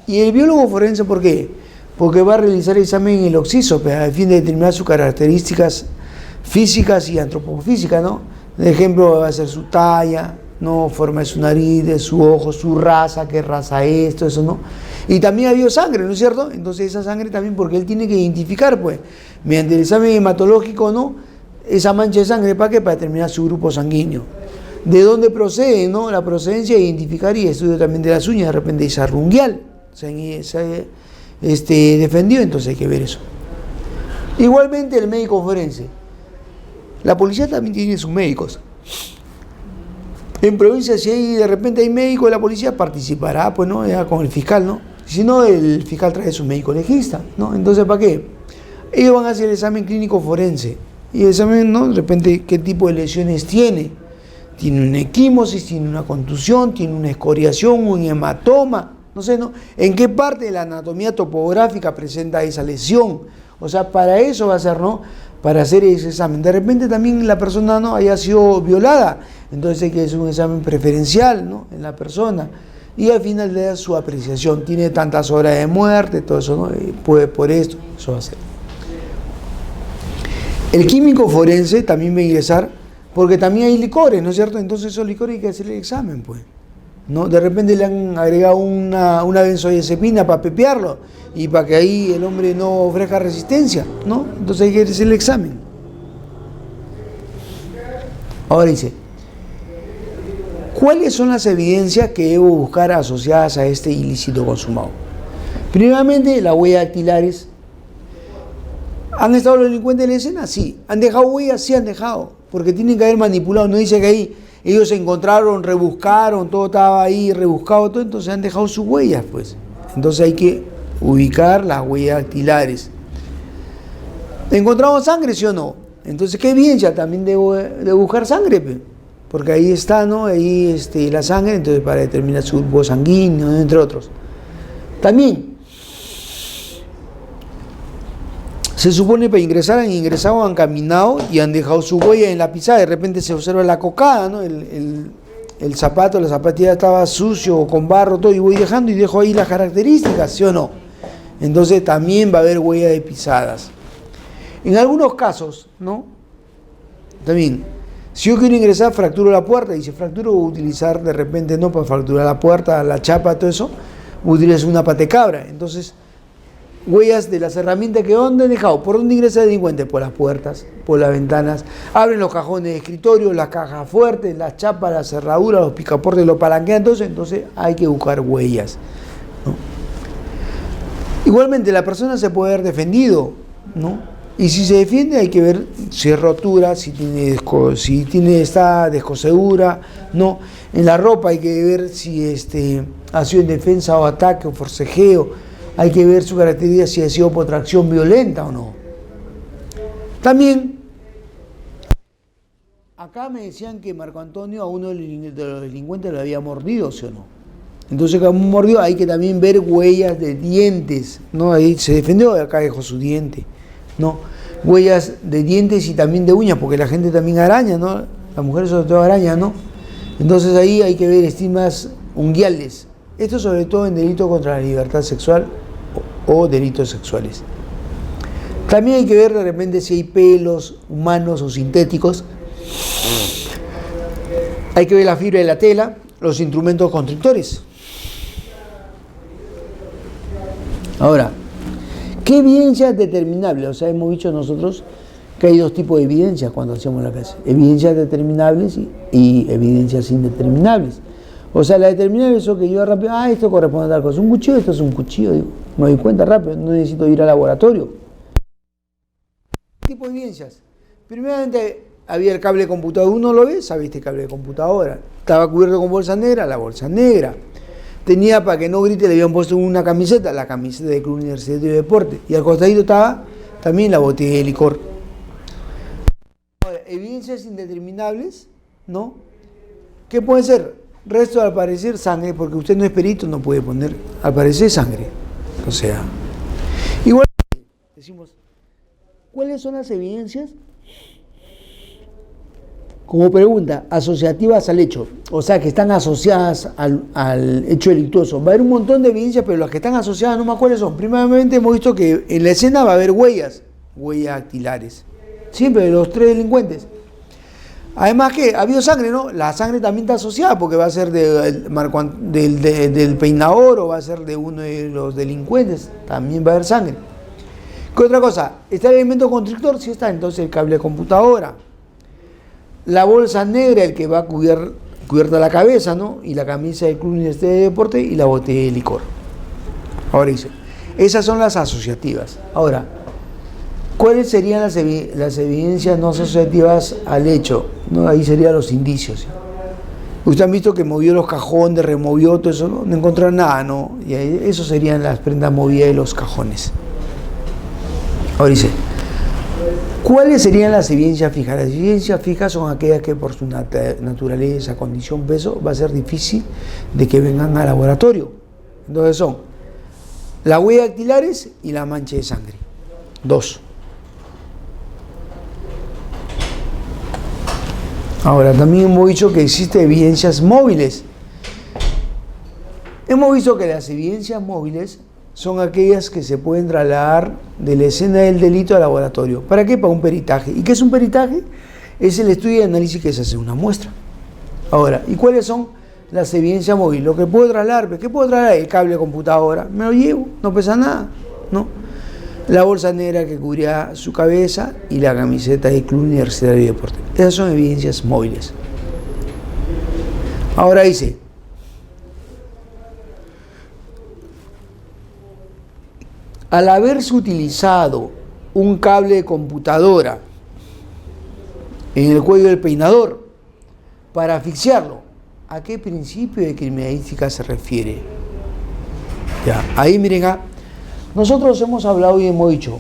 ¿Y el biólogo forense por qué? Porque va a realizar el examen en el oxísope a fin de determinar sus características físicas y antropofísicas, ¿no? De ejemplo, va a ser su talla, ¿no? Forma de su nariz, de su ojo, su raza, qué raza es, todo eso, ¿no? Y también ha habido sangre, ¿no es cierto? Entonces esa sangre también, porque él tiene que identificar, pues, mediante el examen hematológico, ¿no? Esa mancha de sangre, ¿para qué? Para determinar su grupo sanguíneo. ¿De dónde procede, no? La procedencia, identificar, y estudio también de las uñas, de repente esa runguial, se defendió, entonces hay que ver eso. Igualmente el médico forense. La policía también tiene sus médicos. En provincia, si hay, de repente hay médico de la policía, participará, pues, ¿no? Ya con el fiscal, ¿no? Si no, el fiscal trae su médico legista, ¿no? Entonces, ¿para qué? Ellos van a hacer el examen clínico forense. Y el examen, ¿no? De repente, ¿qué tipo de lesiones tiene? Tiene una equimosis, tiene una contusión, tiene una escoriación, un hematoma, no sé, ¿no? ¿En qué parte de la anatomía topográfica presenta esa lesión? O sea, para eso va a ser, ¿no? Para hacer ese examen. De repente también la persona no haya sido violada, entonces hay que hacer un examen preferencial, ¿no? En la persona. Y al final le da su apreciación. Tiene tantas horas de muerte, todo eso, ¿no? Puede por esto, eso va a ser. El químico forense también va a ingresar, porque también hay licores, ¿no es cierto? Entonces esos licores hay que hacer el examen, pues, ¿no? De repente le han agregado una benzodiazepina para pepearlo y para que ahí el hombre no ofrezca resistencia, ¿no? Entonces hay que hacer el examen. Ahora dice, ¿cuáles son las evidencias que debo buscar asociadas a este ilícito consumado? Primeramente, las huellas dactilares. ¿Han estado los delincuentes en la escena? Sí. ¿Han dejado huellas? Sí han dejado, porque tienen que haber manipulado. No dice que ahí ellos se encontraron, rebuscaron, todo estaba ahí rebuscado, todo, entonces han dejado sus huellas, pues. Entonces hay que ubicar las huellas dactilares. ¿Encontramos sangre, sí o no? Entonces, ¿qué evidencia? También debo de buscar sangre, pues, porque ahí está, ¿no? Ahí la sangre, entonces para determinar su grupo sanguíneo, entre otros. También se supone que para ingresar han ingresado, han caminado y han dejado su huella en la pisada. De repente se observa la cocada, ¿no? El zapato, la zapatilla estaba sucio, con barro, todo, y voy dejando y dejo ahí las características, ¿sí o no? Entonces también va a haber huella de pisadas. En algunos casos, ¿no? También, si yo quiero ingresar, fracturo la puerta, y si fracturo voy a utilizar de repente, ¿no? Para fracturar la puerta, la chapa, todo eso, utilizo una patecabra. Entonces, huellas de las herramientas que ¿dónde han dejado? ¿Por dónde ingresa el delincuente? Por las puertas, por las ventanas, abren los cajones de escritorio, las cajas fuertes, las chapas, las cerraduras, los picaportes, los palanquean, entonces hay que buscar huellas, ¿no? Igualmente la persona se puede haber defendido, ¿no? Y si se defiende hay que ver si es rotura, si tiene esta descosedura, ¿no? En la ropa hay que ver si ha sido en defensa o ataque o forcejeo. Hay que ver su característica, si ha sido por tracción violenta o no. También, acá me decían que Marco Antonio a uno de los delincuentes lo había mordido, ¿sí o no? Entonces, como mordió, hay que también ver huellas de dientes, ¿no? Ahí se defendió, acá dejó su diente, ¿no? Huellas de dientes y también de uñas, porque la gente también araña, ¿no? Las mujeres sobre todo arañan, ¿no? Entonces ahí hay que ver estigmas unguiales. Esto sobre todo en delitos contra la libertad sexual o delitos sexuales. También hay que ver de repente si hay pelos humanos o sintéticos. Hay que ver la fibra de la tela, los instrumentos constrictores. Ahora, ¿qué evidencia es determinable? O sea, hemos dicho nosotros que hay dos tipos de evidencias cuando hacemos la clase. Evidencias determinables y evidencias indeterminables. O sea, la determinable es eso que yo rápido, esto corresponde a tal cosa. Un cuchillo, esto es un cuchillo, digo, me doy cuenta rápido, no necesito ir al laboratorio. tipo de evidencias. Primeramente había el cable de computadora, uno lo ve, sabía este cable de computadora. Estaba cubierto con bolsa negra, la bolsa negra. Tenía, para que no grite, le habían puesto una camiseta, la camiseta del Club Universitario de Deporte. Y al costadito estaba también la botella de licor. Ahora, evidencias indeterminables, ¿no? ¿Qué puede ser? Resto al parecer sangre, porque usted no es perito, no puede poner al parecer sangre. O sea, igual decimos, ¿cuáles son las evidencias? Como pregunta, asociativas al hecho, o sea, que están asociadas al hecho delictuoso. Va a haber un montón de evidencias, pero las que están asociadas no me acuerdo son. Primeramente hemos visto que en la escena va a haber huellas dactilares, siempre de los tres delincuentes. Además que ha habido sangre, ¿no? La sangre también está asociada porque va a ser del peinador o va a ser de uno de los delincuentes, también va a haber sangre. ¿Qué otra cosa? ¿Está el elemento constrictor? Sí está, entonces el cable de computadora. La bolsa negra, el que va cubierta la cabeza, ¿no? Y la camisa del Club Universitario de Deporte y la botella de licor. Ahora dice, esas son las asociativas. Ahora, ¿cuáles serían las evidencias no asociativas al hecho? ¿No? Ahí serían los indicios. Ustedes han visto que movió los cajones, removió todo eso, no encontraron nada, ¿no? Y eso serían las prendas movidas de los cajones. Ahora dice, ¿cuáles serían las evidencias fijas? Las evidencias fijas son aquellas que por su naturaleza, condición, peso, va a ser difícil de que vengan al laboratorio. Entonces son las huellas dactilares y la mancha de sangre. 2. Ahora, también hemos dicho que existen evidencias móviles. Hemos visto que las evidencias móviles son aquellas que se pueden trasladar de la escena del delito al laboratorio. ¿Para qué? Para un peritaje. ¿Y qué es un peritaje? Es el estudio y análisis que se hace en una muestra. Ahora, ¿y cuáles son las evidencias móviles? Lo que puedo trasladar, ¿qué puedo trasladar? El cable de computadora, me lo llevo, no pesa nada, ¿no? La bolsa negra que cubría su cabeza y la camiseta del Club Universitario de Deporte. Esas son evidencias móviles. Ahora dice, al haberse utilizado un cable de computadora en el cuello del peinador para asfixiarlo, ¿a qué principio de criminalística se refiere? Ya, ahí miren, nosotros hemos hablado y hemos dicho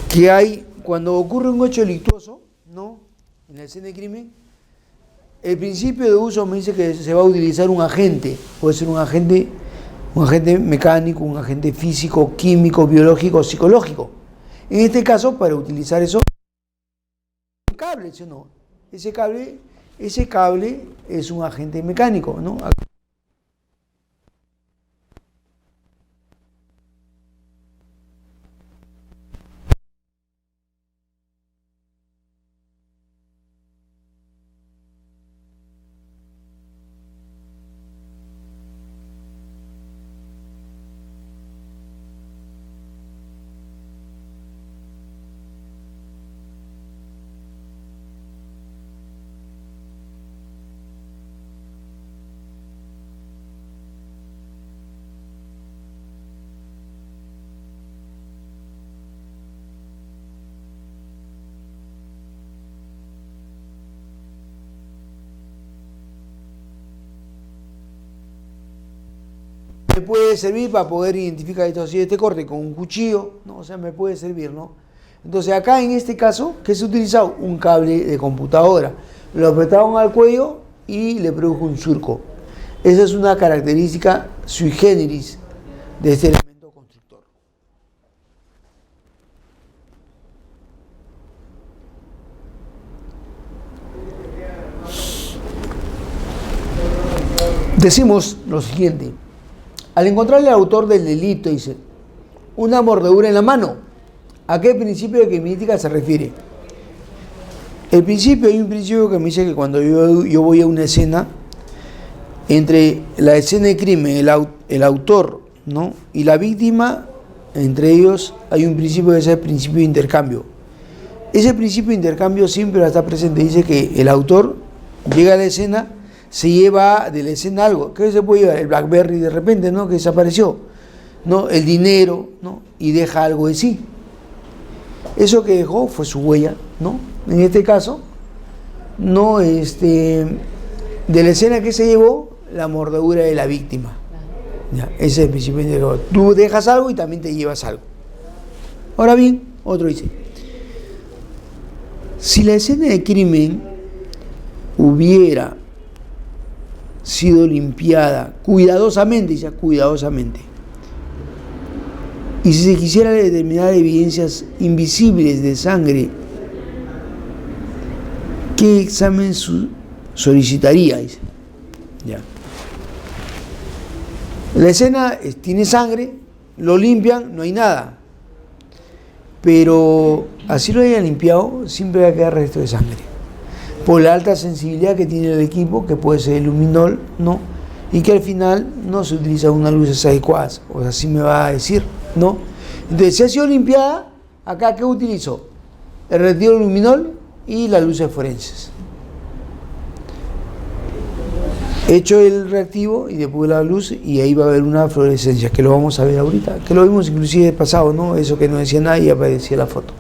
que hay, cuando ocurre un hecho delictuoso, ¿no? En la escena de crimen, el principio de uso me dice que se va a utilizar un agente, puede ser un agente mecánico, un agente físico, químico, biológico, psicológico. En este caso, para utilizar eso, un cable, ¿sí o no? Ese cable es un agente mecánico, ¿no? Me puede servir para poder identificar esto así, este corte con un cuchillo, ¿no? O sea, me puede servir, ¿no? Entonces acá en este caso, ¿qué se ha utilizado? Un cable de computadora. Lo apretaron al cuello y le produjo un surco. Esa es una característica sui generis de este elemento constructor. Decimos lo siguiente. Al encontrarle al autor del delito, dice, una mordedura en la mano, ¿a qué principio de criminalística se refiere? Hay un principio que me dice que cuando yo voy a una escena, entre la escena de crimen, el autor, ¿no? Y la víctima, entre ellos hay un principio que es el principio de intercambio. Ese principio de intercambio siempre va a estar presente. Dice que el autor llega a la escena, se lleva de la escena algo. ¿Qué se puede llevar? El BlackBerry de repente, ¿no? Que desapareció, ¿no? El dinero, ¿no? Y deja algo de sí. Eso que dejó fue su huella, ¿no? En este caso, no, de la escena que se llevó, la mordedura de la víctima. Ya, ese es el principio de que tú dejas algo y también te llevas algo. Ahora bien, otro dice, si la escena de crimen hubiera sido limpiada cuidadosamente, dice cuidadosamente, y si se quisiera determinar evidencias invisibles de sangre, ¿qué examen solicitaría? Dice. Ya. La escena tiene sangre, lo limpian, no hay nada. Pero así lo hayan limpiado, siempre va a quedar resto de sangre. Por la alta sensibilidad que tiene el equipo, que puede ser el luminol, ¿no? Y que al final no se utiliza unas luces adecuadas, o sea, así me va a decir, ¿no? Entonces, si ha sido limpiada, acá ¿qué utilizo? El retiro del luminol y las luces forenses. Hecho el reactivo y después la luz, y ahí va a haber una fluorescencia, que lo vamos a ver ahorita, que lo vimos inclusive de pasado, ¿no? Eso que no decía nada y aparecía la foto.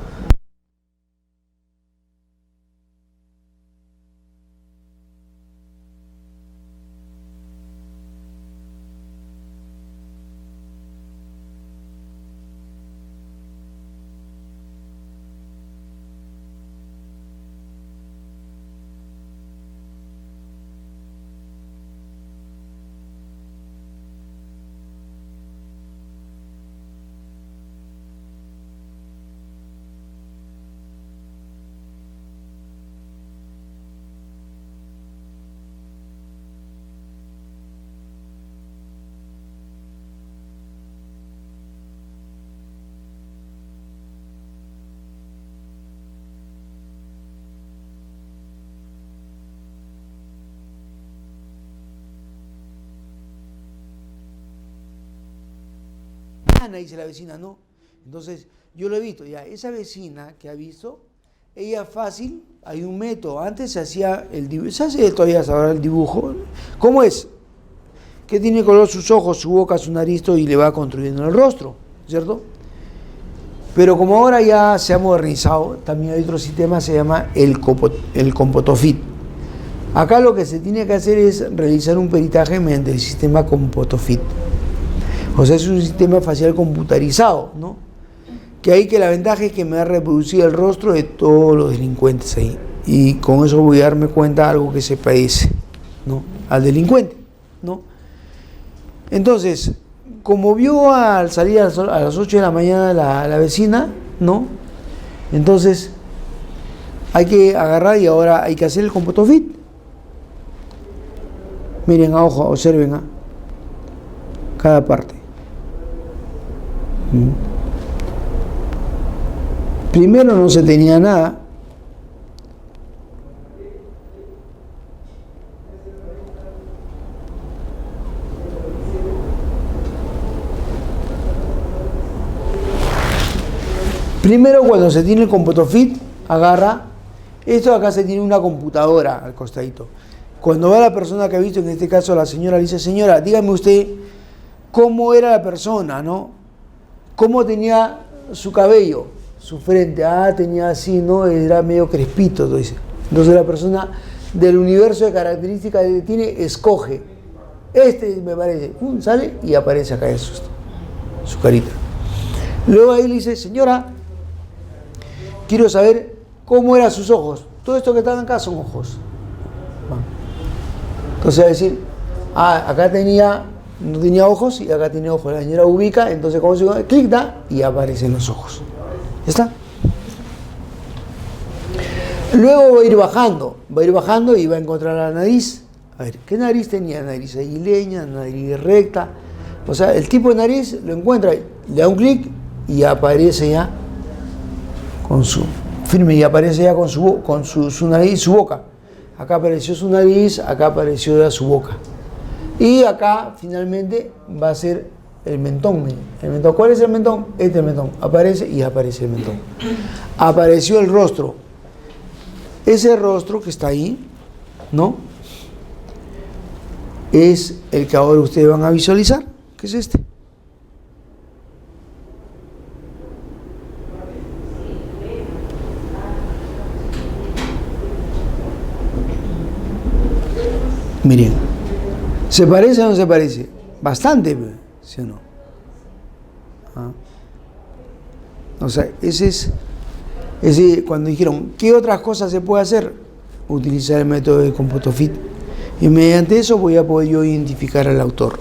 Ana, dice la vecina, no. Entonces, yo lo he visto, ya, esa vecina que ha visto, ella fácil, hay un método, antes se hacía el dibujo, se hace todavía ahora el dibujo, ¿cómo es? Que tiene color sus ojos, su boca, su nariz, y le va construyendo el rostro, ¿cierto? Pero como ahora ya se ha modernizado, también hay otro sistema, se llama el Compotofit. Acá lo que se tiene que hacer es realizar un peritaje mediante el sistema Compotofit. O sea, es un sistema facial computarizado, ¿no? Que ahí que la ventaja es que me va a reproducir el rostro de todos los delincuentes ahí. Y con eso voy a darme cuenta de algo que se parece, ¿no? Al delincuente, ¿no? Entonces, como vio al salir a las 8 de la mañana la vecina, ¿no? Entonces, hay que agarrar y ahora hay que hacer el Compotofit. Miren a ojo, observen a cada parte. Primero no se tenía nada. Primero, cuando se tiene el Compotofit, agarra. Esto acá se tiene una computadora al costadito. Cuando va la persona que ha visto, en este caso la señora, le dice, señora, dígame usted cómo era la persona, ¿no? ¿Cómo tenía su cabello, su frente? Ah, tenía así, ¿no? Era medio crespito, dice. Entonces la persona del universo de características que tiene, escoge. Este me parece, sale y aparece acá en su carita. Luego ahí le dice, señora, quiero saber cómo eran sus ojos. Todo esto que están acá son ojos. Entonces va a decir, acá no tenía ojos y acá tiene ojos. La señora ubica, entonces como se clic da y aparecen los ojos. ¿Ya está? Luego va a ir bajando y va a encontrar la nariz. A ver, ¿qué nariz tenía? Nariz aguileña, nariz recta. O sea, el tipo de nariz lo encuentra, le da un clic y aparece ya con su firme y aparece ya con su nariz y su boca. Acá apareció su nariz, acá apareció ya su boca. Y acá finalmente va a ser el mentón. ¿Cuál es el mentón? Este es el mentón. Aparece y aparece el mentón. Apareció el rostro. Ese rostro que está ahí, ¿no? Es el que ahora ustedes van a visualizar, que es este. Miren, ¿se parece o no se parece? Bastante, ¿sí o no? ¿Ah? O sea, cuando dijeron, ¿qué otras cosas se puede hacer? Utilizar el método de cómputo fit. Y mediante eso voy a poder yo identificar al autor.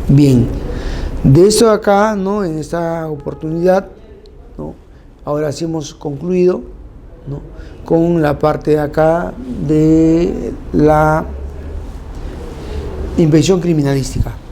Bien, de esto acá, ¿no? En esta oportunidad, ¿no? Ahora sí hemos concluido, ¿no? Con la parte de acá de la inspección criminalística.